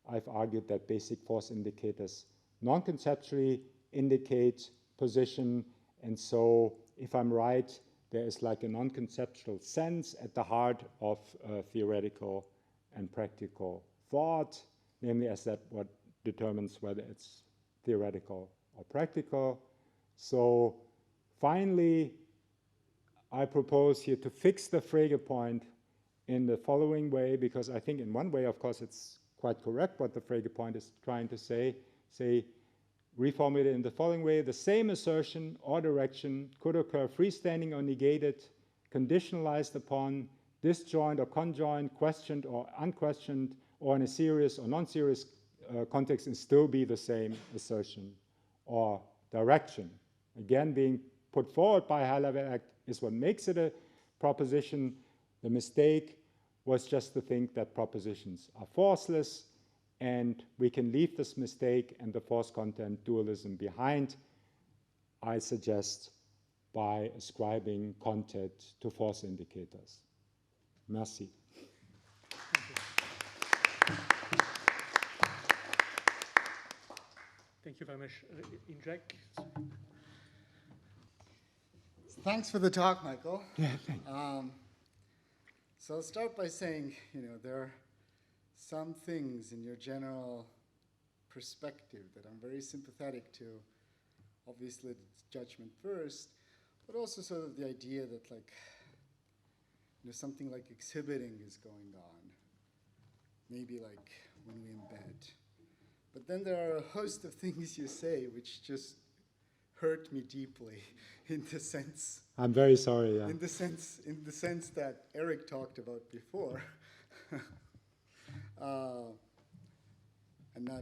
I've argued that basic force indicators non-conceptually indicate position, and so if I'm right, there is like a non-conceptual sense at the heart of theoretical and practical thought, namely as that what determines whether it's theoretical or practical. So finally, I propose here to fix the Frege point in the following way, because I think in one way, of course, it's quite correct what the Frege point is trying to say. Reformulate it in the following way: the same assertion or direction could occur freestanding or negated, conditionalized upon, disjoint or conjoined, questioned or unquestioned, or in a serious or non-serious context, and still be the same assertion or direction. Again, being put forward by a high-level act is what makes it a proposition. The mistake was just to think that propositions are forceless, and we can leave this mistake and the force content dualism behind, I suggest, by ascribing content to force indicators. Merci. Thank you very much. Jack. Thanks for the talk, Michael. Yeah, thank you. So I'll start by saying, there are some things in your general perspective that I'm very sympathetic to. Obviously, it's judgment first, but also sort of the idea that, something like exhibiting is going on, maybe like when we embed. But then there are a host of things you say which just hurt me deeply, in the sense. I'm very sorry. Yeah. In the sense that Eric talked about before, and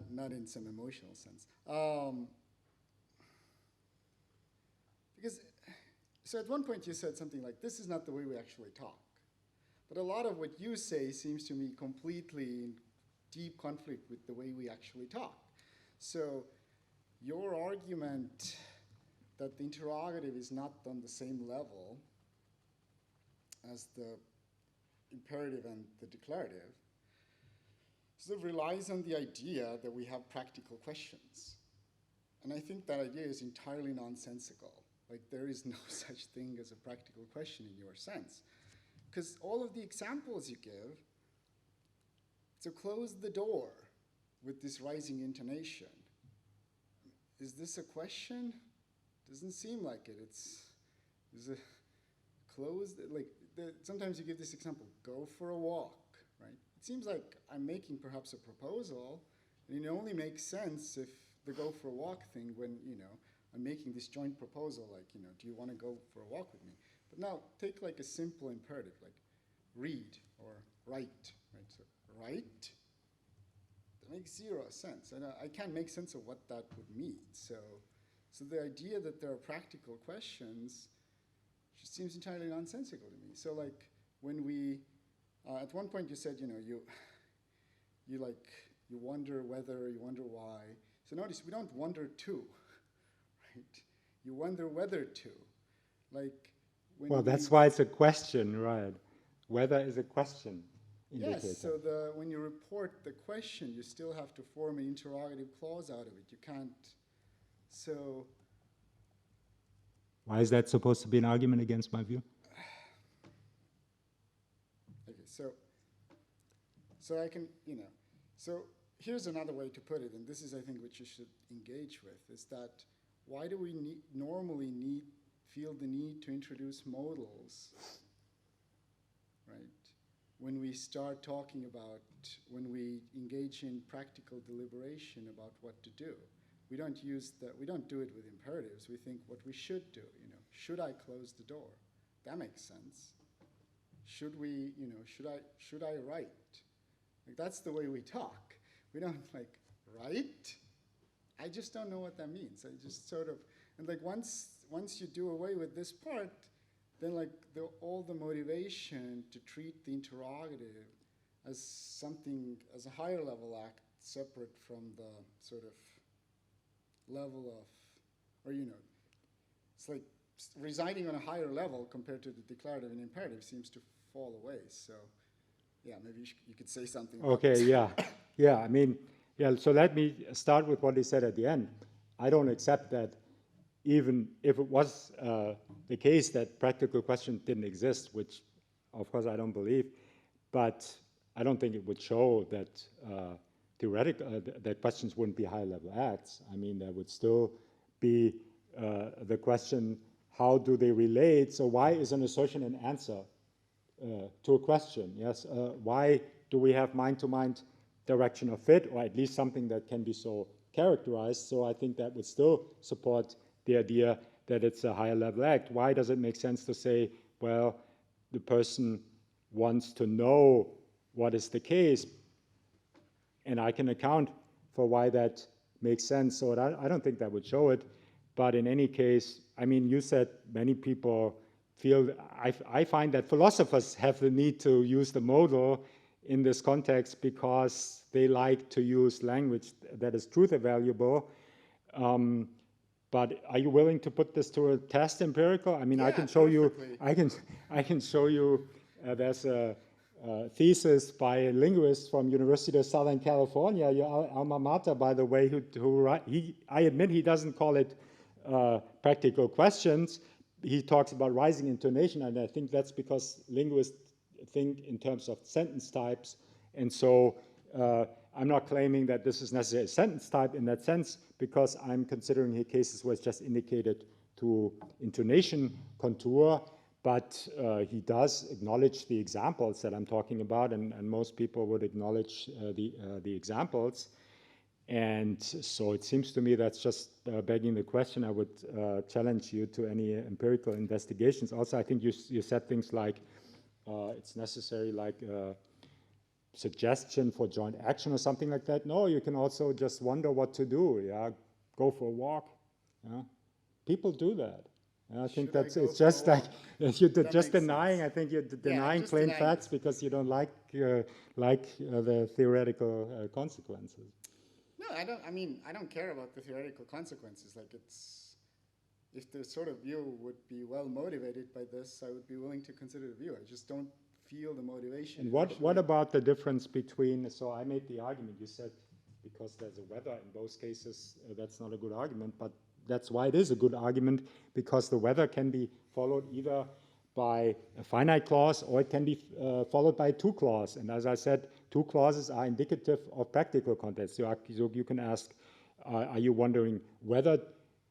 not in some emotional sense. Because, so at one point you said something like, "This is not the way we actually talk." But a lot of what you say seems to me completely in deep conflict with the way we actually talk. So your argument that the interrogative is not on the same level as the imperative and the declarative sort of relies on the idea that we have practical questions. And I think that idea is entirely nonsensical. Like, there is no such thing as a practical question in your sense. Because all of the examples you give, so close the door with this rising intonation. Is this a question? Doesn't seem like it. It's a closed, sometimes you give this example, go for a walk, right? It seems like I'm making perhaps a proposal, and it only makes sense if the go for a walk thing when, I'm making this joint proposal, like, do you want to go for a walk with me? But now take like a simple imperative, like read or write, right? So write, that makes zero sense. And I can't make sense of what that would mean. So the idea that there are practical questions just seems entirely nonsensical to me. So like when we, at one point you said, you wonder whether, you wonder why. So notice we don't wonder to, right? You wonder whether to. Like when well, that's why it's a question, right? Whether is a question indicator. Yes, so when you report the question, you still have to form an interrogative clause out of it. You can't, so. Why is that supposed to be an argument against my view? Okay, so I can, so here's another way to put it, and this is, I think, what you should engage with, is that why do we normally feel the need to introduce modals, right? When we start talking about, when we engage in practical deliberation about what to do, we don't do it with imperatives. We think what we should do, should I close the door? That makes sense. Should we, should I write? Like, that's the way we talk. We don't like, write? I just don't know what that means. I just sort of, and like once you do away with this part, then like all the motivation to treat the interrogative as something, as a higher level act separate from the sort of level of, or it's like residing on a higher level compared to the declarative and imperative seems to fall away. So yeah, maybe you could say something about Okay, this. yeah, I mean, so let me start with what he said at the end. I don't accept that even if it was the case that practical questions didn't exist, which of course I don't believe, but I don't think it would show that that questions wouldn't be high-level acts. I mean, there would still be the question, how do they relate? So why is an assertion an answer to a question? Yes, why do we have mind-to-mind direction of fit, or at least something that can be so characterized? So I think that would still support the idea that it's a higher level act. Why does it make sense to say, well, the person wants to know what is the case, and I can account for why that makes sense? So I don't think that would show it. But in any case, I mean, you said many people feel, I find that philosophers have the need to use the modal in this context because they like to use language that is truth evaluable. But are you willing to put this to a test empirical? I mean, Yeah, I can show perfectly. you, I can show you, there's a thesis by a linguist from University of Southern California, your alma mater, by the way, I admit he doesn't call it practical questions. He talks about rising intonation, and I think that's because linguists think in terms of sentence types. And so I'm not claiming that this is necessarily a sentence type in that sense, because I'm considering here cases where it's just indicated to intonation contour. But he does acknowledge the examples that I'm talking about, and most people would acknowledge the examples. And so it seems to me that's just begging the question. I would challenge you to any empirical investigations. Also, I think you said things like it's necessary, like suggestion for joint action or something like that. No, you can also just wonder what to do. Yeah, go for a walk. Yeah, people do that. I think it's just like you're just denying. I think you're denying plain facts because you don't like the theoretical consequences. No, I don't. I mean, I don't care about the theoretical consequences. Like, if the sort of view would be well motivated by this, I would be willing to consider the view. I just don't feel the motivation. And what about the difference between? So I made the argument. You said because there's a whether in both cases, that's not a good argument, but that's why it is a good argument, because the whether can be followed either by a finite clause or it can be followed by a to clause. And as I said, to clauses are indicative of practical context. So you can ask, are you wondering whether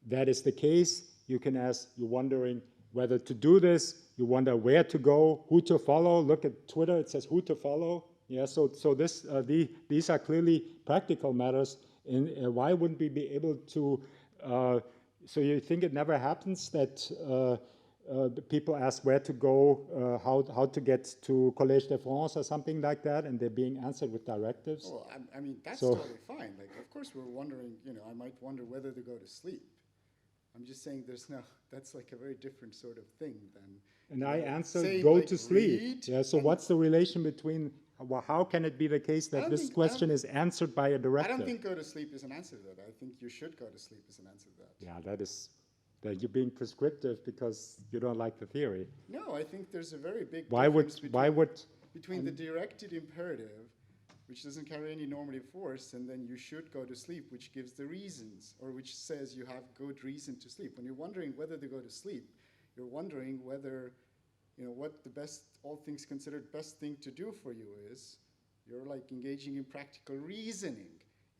that is the case? You can ask, you're wondering whether to do this. You wonder where to go, who to follow. Look at Twitter, it says who to follow. Yeah, so these are clearly practical matters And why wouldn't we be able to, so you think it never happens that the people ask where to go, how to get to Collège de France or something like that, and they're being answered with directives? Well, I mean, that's So- totally fine. Like, of course, we're wondering, I might wonder whether to go to sleep. I'm just saying that's like a very different sort of thing than. And I answer, saying, go like, to sleep. read Yeah, so and- what's the relation between, how can it be the case I that don't this think- question is answered by a I directive? don't think go to sleep is an answer to that. I think you should go to sleep is an answer to that. Yeah, that you're being prescriptive because you don't like the theory. No, I think there's a very big Why would, difference between the directed imperative, which doesn't carry any normative force, and then you should go to sleep, which gives the reasons, or which says you have good reason to sleep. When you're wondering whether to go to sleep, you're wondering whether, what the best, all things considered, best thing to do for you is. You're like engaging in practical reasoning.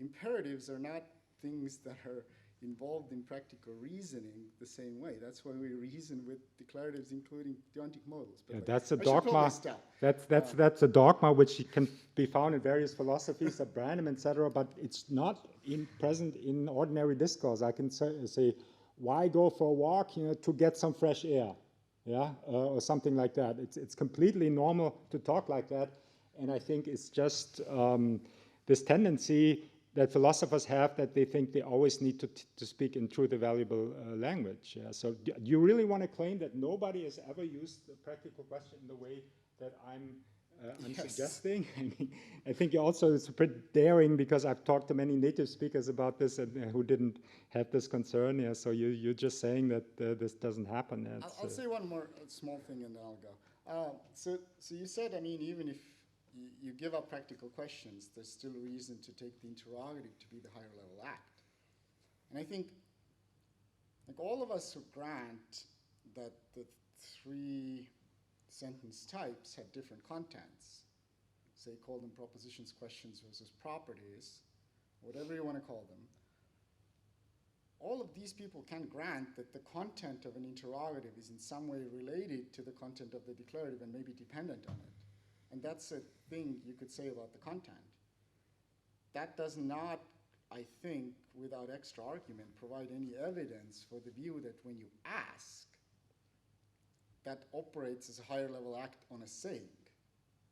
Imperatives are not things that are involved in practical reasoning the same way. That's why we reason with declaratives, including deontic modals. But Yeah, like, that's a I should probably dogma. stop. That's a dogma which can be found in various philosophies, of Branham, etc. But it's not present in ordinary discourse. I can say, why go for a walk? To get some fresh air, or something like that. It's completely normal to talk like that, and I think it's just this tendency that philosophers have, that they think they always need to speak in truly valuable language. Yeah? So do you really want to claim that nobody has ever used the practical question in the way that I'm Yes. suggesting? I think also it's a bit daring, because I've talked to many native speakers about this and who didn't have this concern. Yeah? So you're just saying that this doesn't happen. I'll say one more small thing and then I'll go. So you said, I mean, even if you give up practical questions, there's still a reason to take the interrogative to be the higher level act. And I think, like, all of us who grant that the 3 sentence types have different contents, say call them propositions, questions versus properties, whatever you want to call them, all of these people can grant that the content of an interrogative is in some way related to the content of the declarative and maybe dependent on it. And that's a thing you could say about the content. That does not, I think, without extra argument, provide any evidence for the view that when you ask, that operates as a higher level act on a saying,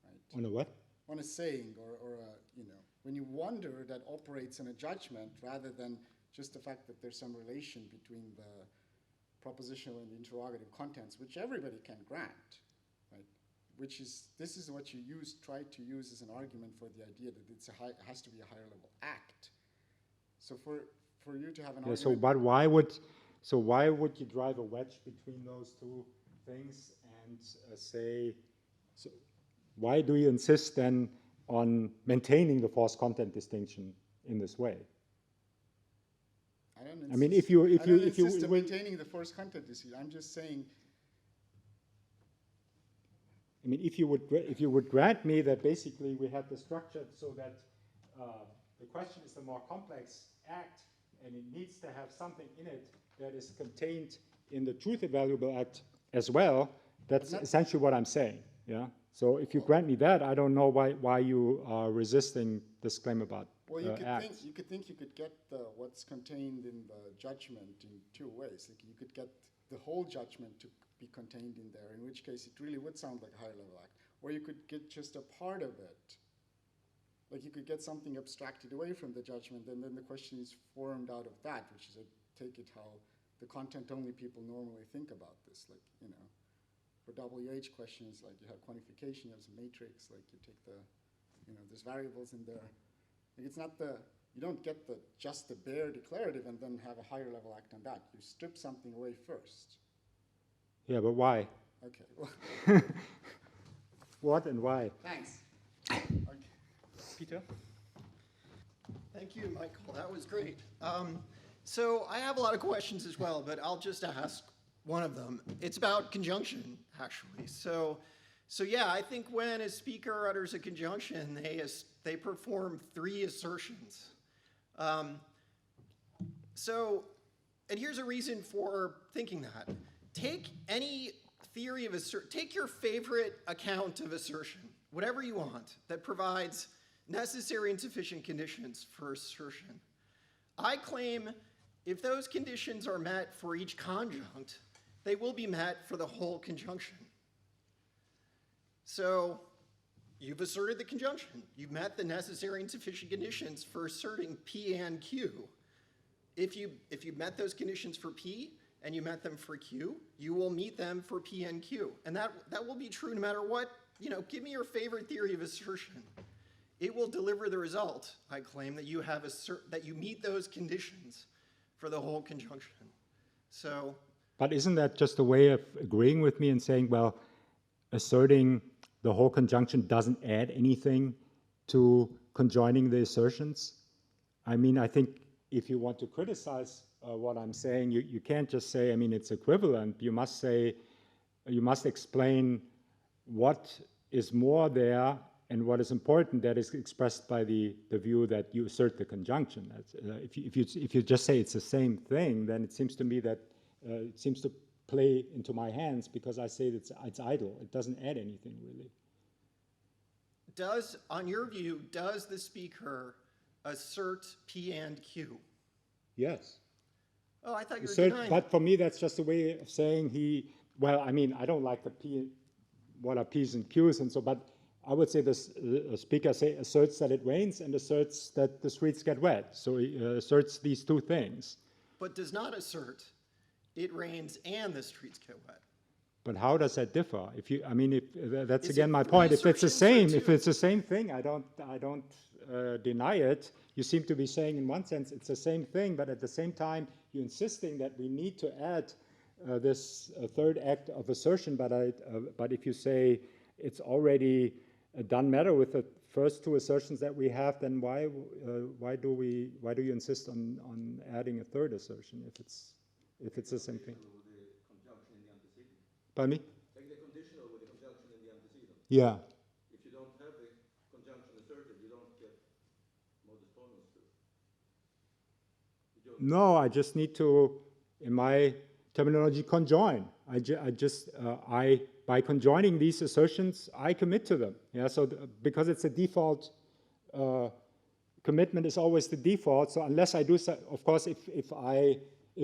right? On a what? On a saying, or a, when you wonder, that operates on a judgment rather than just the fact that there's some relation between the propositional and the interrogative contents, which everybody can grant, right? This is what you try to use as an argument for the idea that it has to be a higher level act. So for you to have an argument. So why would you drive a wedge between those two things and say? So why do you insist then on maintaining the force content distinction in this way? I don't insist, I mean, if you on maintaining the force content distinction. I'm just saying. I mean, if you would grant me that basically we have the structure so that the question is the more complex act, and it needs to have something in it that is contained in the truth evaluable act as well, that's essentially what I'm saying. Yeah. So if you grant me that, I don't know why you are resisting this claim about acts. You could think you could get what's contained in the judgment in 2 ways. Like, you could get the whole judgment to be contained in there, in which case it really would sound like a higher level act. Or you could get just a part of it. Like, you could get something abstracted away from the judgment, and then the question is formed out of that, which is, I take it, how the content-only people normally think about this. Like, for WH questions, like, you have quantification, you have some matrix, like, you take the, there's variables in there. Like, it's not you don't get just the bare declarative and then have a higher level act on that. You strip something away first. Yeah, but why? Okay. Well, what and why? thanks. Okay. Peter? Thank you, Michael. That was great. So I have a lot of questions as well, but I'll just ask one of them. It's about conjunction, actually. So yeah, I think when a speaker utters a conjunction, they perform 3 assertions. And here's a reason for thinking that. Take any theory of take your favorite account of assertion, whatever you want, that provides necessary and sufficient conditions for assertion. I claim if those conditions are met for each conjunct, they will be met for the whole conjunction. So you've asserted the conjunction. You've met the necessary and sufficient conditions for asserting P and Q. If you met those conditions for P and you met them for Q, you will meet them for P and Q. And that will be true no matter what. Give me your favorite theory of assertion. It will deliver the result, I claim, that you meet those conditions for the whole conjunction. So. But isn't that just a way of agreeing with me and saying, well, asserting the whole conjunction doesn't add anything to conjoining the assertions? I mean, I think if you want to criticize what I'm saying, you can't just say, I mean, it's equivalent. You must say, you must explain what is more there and what is important that is expressed by the view that you assert the conjunction. If you just say it's the same thing, then it seems to me that it seems to play into my hands because I say that it's idle. It doesn't add anything really. On your view, does the speaker assert P and Q? Yes. Oh, I thought you were denying. But for me, that's just a way of saying well, I mean, I don't like what are P's and Q's and so, but I would say the speaker asserts that it rains and asserts that the streets get wet. So he asserts these two things. But does not assert it rains and the streets get wet. But how does that differ? That's again my point. If it's the same thing, I don't deny it. You seem to be saying in one sense it's the same thing, but at the same time you're insisting that we need to add this third act of assertion. But if you say it's already a done matter with the first two assertions that we have, then why do you insist on adding a third assertion if it's the same thing? Pardon me? Take the conditional with the conjunction in the antecedent. Yeah. If you don't have the conjunction asserted, you don't get modus ponens to. No, I just need to, in my terminology, conjoin. By conjoining these assertions, I commit to them. Yeah. So because it's a default, commitment is always the default. So unless I do so, of course, if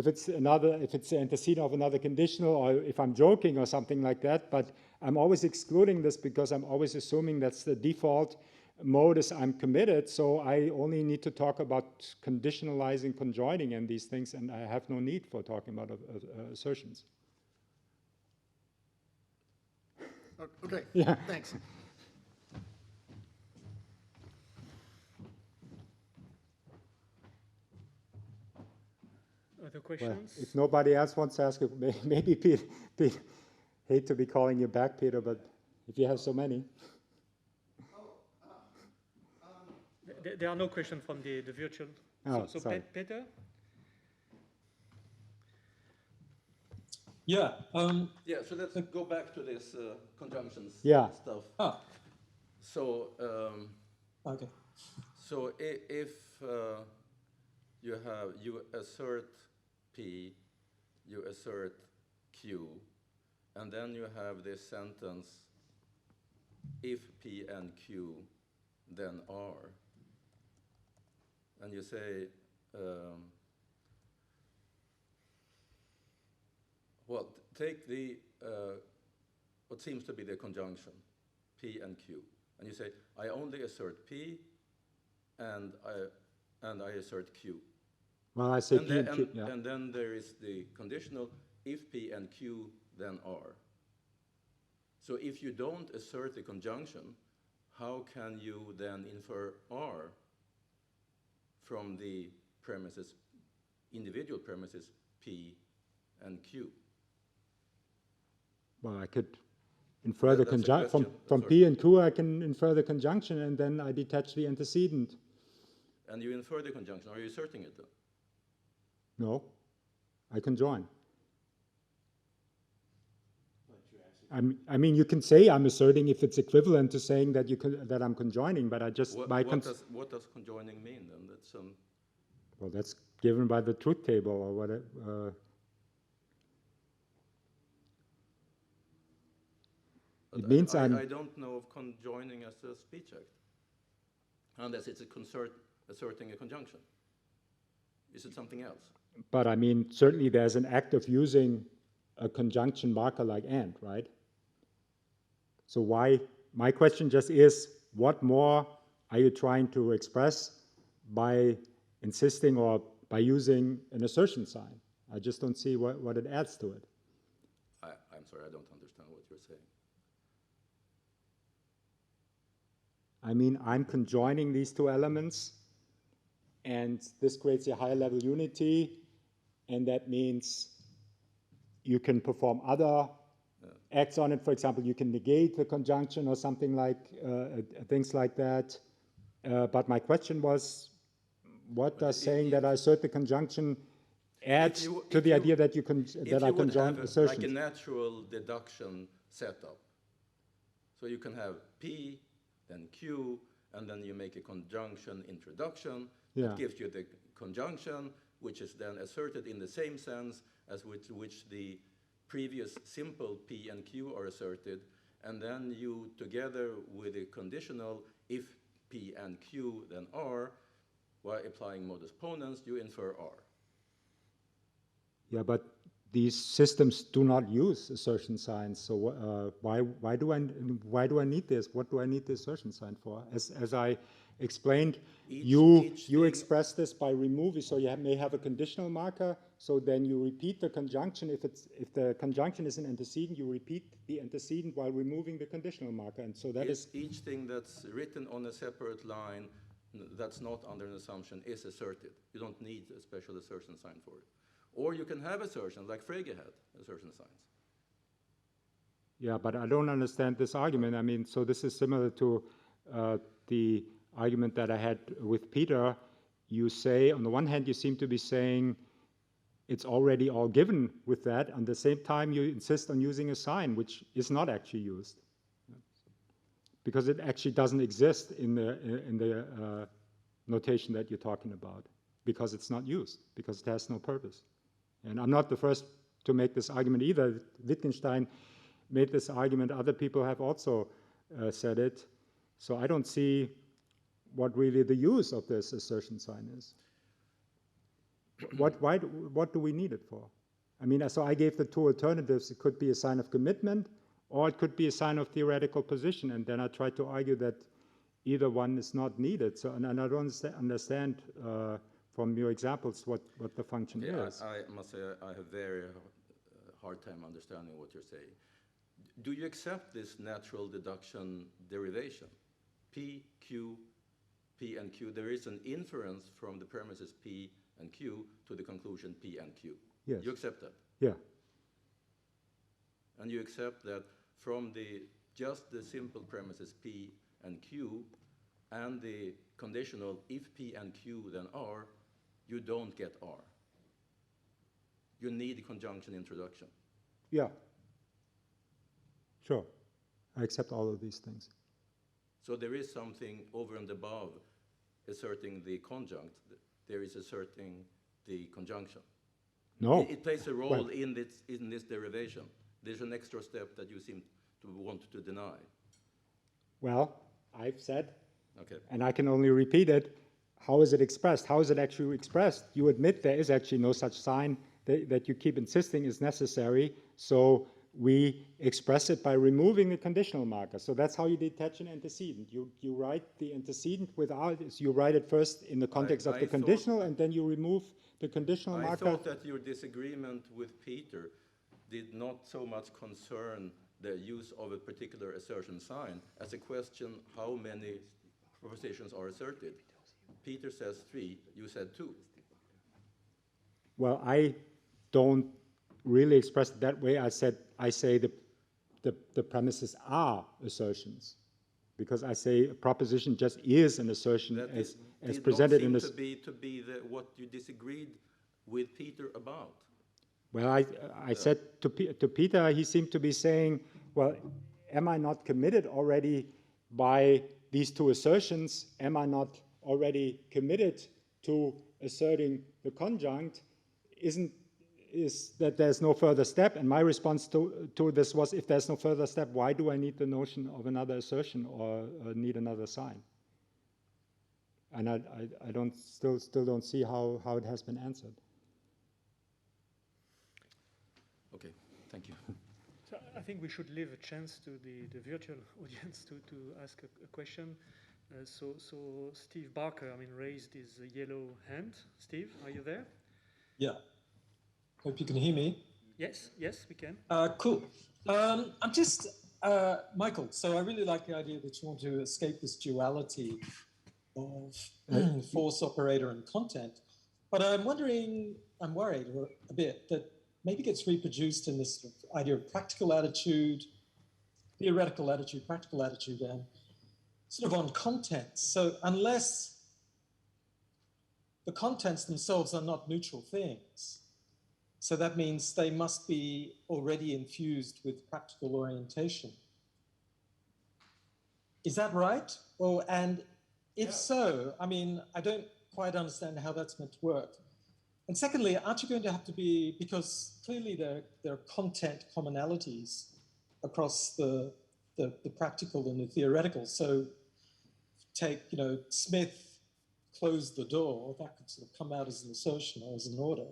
it's the antecedent of another conditional, or if I'm joking or something like that, but I'm always excluding this because I'm always assuming that's the default modus I'm committed, so I only need to talk about conditionalizing, conjoining and these things, and I have no need for talking about assertions. Okay, yeah. Thanks. Other questions? Well, if nobody else wants to ask, maybe Pete, hate to be calling you back, Peter, but if you have so many. There are no questions from the virtual. Oh, so sorry. Peter? Yeah. So let's go back to this conjunctions stuff. So Okay. So if you assert P, you assert Q, and then you have this sentence, if P and Q, then R. And you say, well, take the what seems to be the conjunction, P and Q, and you say, I only assert P, and I assert Q. Well, I say and P and Q, yeah. And then there is the conditional, if P and Q, then R. So if you don't assert the conjunction, how can you then infer R from the premises, individual premises P and Q? Well, I could infer the That's a conjunction question. from P and Q. I can infer the conjunction, and then I detach the antecedent. And you infer the conjunction. Are you asserting it then? No, I conjoin. I mean, you can say I'm asserting if it's equivalent to saying that that I'm conjoining, but I just What does conjoining mean then? That's well, that's given by the truth table or whatever. It means I don't know of conjoining as a speech act, unless it's asserting a conjunction. Is it something else? But I mean, certainly there's an act of using a conjunction marker like and, right? So why, my question just is, what more are you trying to express by insisting or by using an assertion sign? I just don't see what it adds to it. I'm sorry, I don't understand what you're saying. I mean, I'm conjoining these two elements, and this creates a higher level unity, and that means you can perform other acts on it. For example, you can negate the conjunction or something like, things like that. But my question was, what does saying that I assert the conjunction add to the idea that you can that I conjoin assertions? Like a natural deduction setup. So you can have P, then Q, and then you make a conjunction introduction that gives you the conjunction, which is then asserted in the same sense as which the previous simple P and Q are asserted, and then you, together with a conditional, if P and Q then are, while applying modus ponens, you infer R. Yeah, but these systems do not use assertion signs. So why do I need this? What do I need the assertion sign for? As I explained, you express this by removing. So you may have a conditional marker. So then you repeat the conjunction. If the conjunction is an antecedent, you repeat the antecedent while removing the conditional marker. And so that is each thing that's written on a separate line that's not under an assumption is asserted. You don't need a special assertion sign for it. Or you can have assertions like Frege had, assertion signs. Yeah, but I don't understand this argument. I mean, so this is similar to the argument that I had with Peter. You say, on the one hand, you seem to be saying it's already all given with that. On the same time, you insist on using a sign, which is not actually used. Because it actually doesn't exist in the notation that you're talking about. Because it's not used, because it has no purpose. And I'm not the first to make this argument either. Wittgenstein made this argument. Other people have also said it. So I don't see what really the use of this assertion sign is. What do we need it for? I mean, so I gave the two alternatives. It could be a sign of commitment, or it could be a sign of theoretical position. And then I tried to argue that either one is not needed. So, and I don't understand from your examples what the function is. I must say I have very hard time understanding what you're saying. Do you accept this natural deduction derivation? P, Q, P and Q. There is an inference from the premises P and Q to the conclusion P and Q. Yes. You accept that? Yeah. And you accept that from just the simple premises P and Q and the conditional if P and Q then are, you don't get R. You need a conjunction introduction. Yeah. Sure. I accept all of these things. So there is something over and above asserting the conjunct. There is asserting the conjunction. No. It plays a role in this derivation. There's an extra step that you seem to want to deny. Well, I've said, okay, and I can only repeat it, how is it expressed? How is it actually expressed? You admit there is actually no such sign that you keep insisting is necessary, so we express it by removing the conditional marker. So that's how you detach an antecedent. You write the antecedent without, you write it first in the context of the conditional, and then you remove the conditional marker. I thought that your disagreement with Peter did not so much concern the use of a particular assertion sign as a question how many propositions are asserted. Peter says 3, you said 2. Well, I don't really express it that way. I say the premises are assertions, because I say a proposition just is an assertion that as presented in this. To be what you disagreed with Peter about. Well, I said to Peter, he seemed to be saying, well, am I not committed already by these two assertions? Am I not already committed to asserting the conjunct? Is that there's no further step? And my response to this was, if there's no further step, why do I need the notion of another assertion or need another sign? And I don't still don't see how it has been answered. Okay, thank you. So I think we should leave a chance to the virtual audience to ask a question. So Steve Barker, raised his yellow hand. Steve, are you there? Yeah. Hope you can hear me. Yes, we can. Cool. I'm just, Michael, so I really like the idea that you want to escape this duality of force, operator, and content. But I'm worried a bit that maybe gets reproduced in this sort of idea of practical attitude, theoretical attitude, practical attitude, and sort of on content. So unless the contents themselves are not neutral things, so that means they must be already infused with practical orientation. Is that right? And if so, I don't quite understand how that's meant to work. And secondly, aren't you going to have to be, because clearly there are content commonalities across the practical and the theoretical. So take, Smith closed the door, that could sort of come out as an assertion or as an order.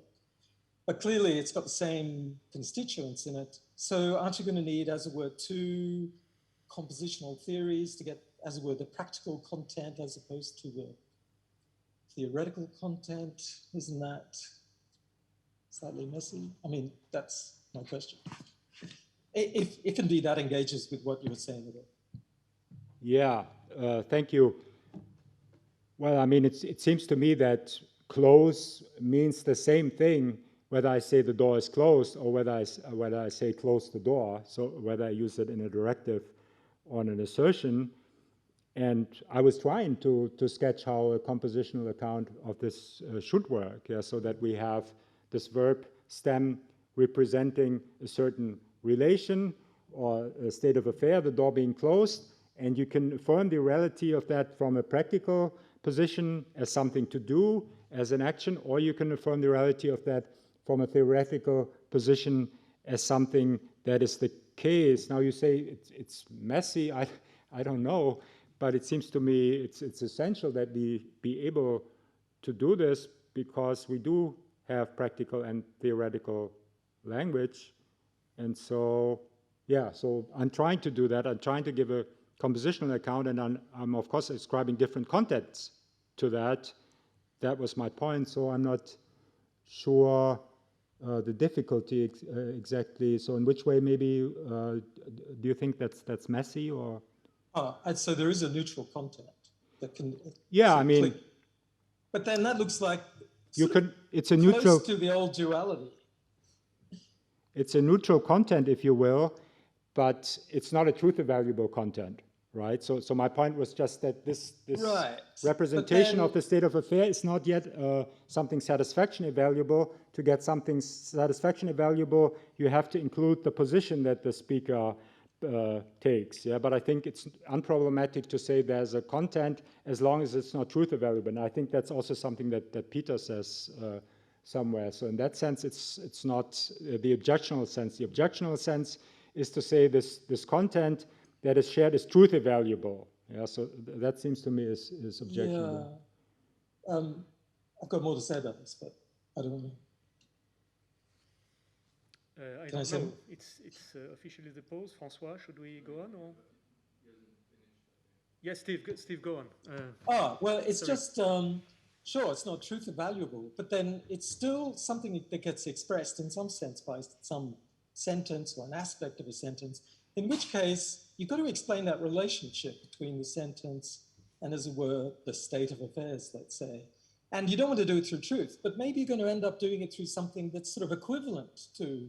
But clearly it's got the same constituents in it. So aren't you going to need, as it were, two compositional theories to get, as it were, the practical content as opposed to the theoretical content? Isn't that slightly messy? That's my question. If indeed that engages with what you were saying about. Yeah, thank you. Well, it seems to me that close means the same thing whether I say the door is closed or whether I say close the door, so whether I use it in a directive or in an assertion. And I was trying to sketch how a compositional account of this should work, so that we have this verb stem representing a certain relation or a state of affair, the door being closed, and you can affirm the reality of that from a practical position as something to do, as an action, or you can affirm the reality of that from a theoretical position as something that is the case. Now you say it's messy, I don't know, but it seems to me it's essential that we be able to do this because we do have practical and theoretical language. And so, so I'm trying to do that. I'm trying to give a compositional account, and I'm of course ascribing different contents to that. That was my point, so I'm not sure the difficulty exactly. So in which way maybe do you think that's messy or? So there is a neutral content that can. Yeah, But then that looks like it's a neutral. Close to the old duality. It's a neutral content, if you will, but it's not a truth evaluable content, right? So my point was just that this right. representation of the state of affair is not yet something satisfaction evaluable. To get something satisfaction evaluable, you have to include the position that the speaker takes. But I think it's unproblematic to say there's a content as long as it's not truth evaluable. And I think that's also something that Peter says somewhere. So in that sense, it's not the objectional sense. The objectional sense is to say this content that is shared is truth evaluable. So that seems to me is objectionable. Yeah. I've got more to say about this, but I don't know. I don't know. It's officially the pause. François, should we go on or? Yes, Steve, go on. Well, it's just, sure, it's not truth evaluable, but then it's still something that gets expressed in some sense by some sentence or an aspect of a sentence, in which case you've got to explain that relationship between the sentence and, as it were, the state of affairs, let's say. And you don't want to do it through truth, but maybe you're going to end up doing it through something that's sort of equivalent to,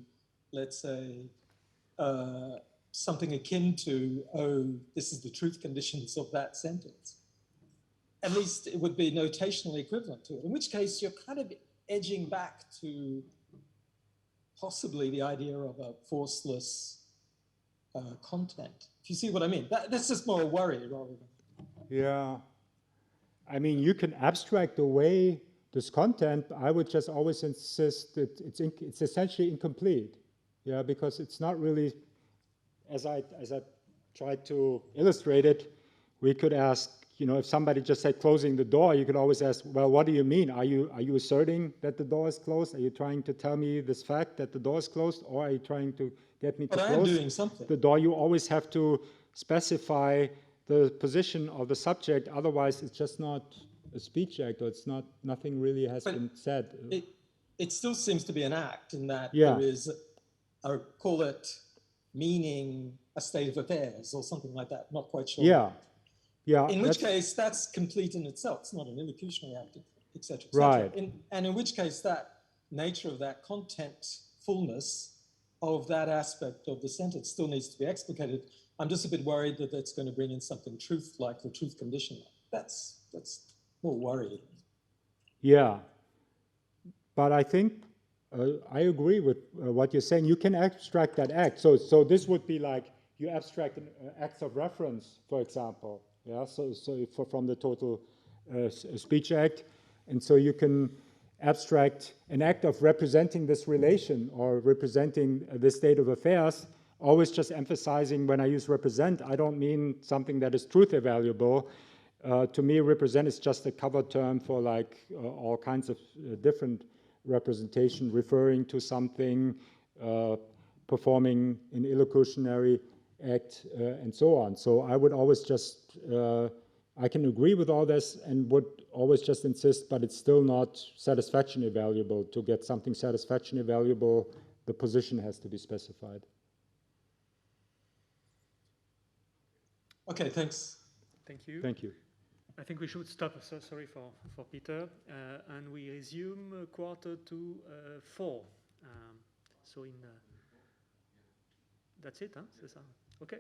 let's say, something akin to, this is the truth conditions of that sentence. At least it would be notationally equivalent to it, in which case you're kind of edging back to possibly the idea of a forceless content. If you see what I mean. That's just more a worry rather than... Yeah. You can abstract away this content. I would just always insist that it's essentially incomplete. Because it's not really, as I tried to illustrate it, we could ask, you know, if somebody just said closing the door, you could always ask, well, what do you mean? Are you asserting that the door is closed? Are you trying to tell me this fact that the door is closed, or are you trying to get me to But close I'm doing something. the door? You always have to specify the position of the subject, otherwise it's just not a speech act, or it's not, nothing really has been said. It still seems to be an act in that Yeah. there is, call it meaning a state of affairs or something like that, not quite sure. Yeah, yeah. In which case, that's complete in itself. It's not an illocutionary act, et cetera, et cetera. Right. And in which case, that nature of that content fullness of that aspect of the sentence still needs to be explicated. I'm just a bit worried that that's going to bring in something truth-like, the truth condition. That's more worrying. Yeah. But I think I agree with what you're saying. You can abstract that act. So this would be like you abstract an acts of reference, for example. Yeah. So from the total speech act, and so you can abstract an act of representing this relation or representing this state of affairs. Always just emphasizing when I use represent, I don't mean something that is truth evaluable. To me, represent is just a cover term for like all kinds of different representation, referring to something, performing an illocutionary act, and so on. So I would always just, I can agree with all this and would always just insist, but it's still not satisfaction evaluable. To get something satisfaction evaluable, the position has to be specified. Okay, thanks. Thank you. Thank you. I think we should stop. So sorry for Peter, and we resume 3:45. So in that's it, huh? C'est ça. Okay.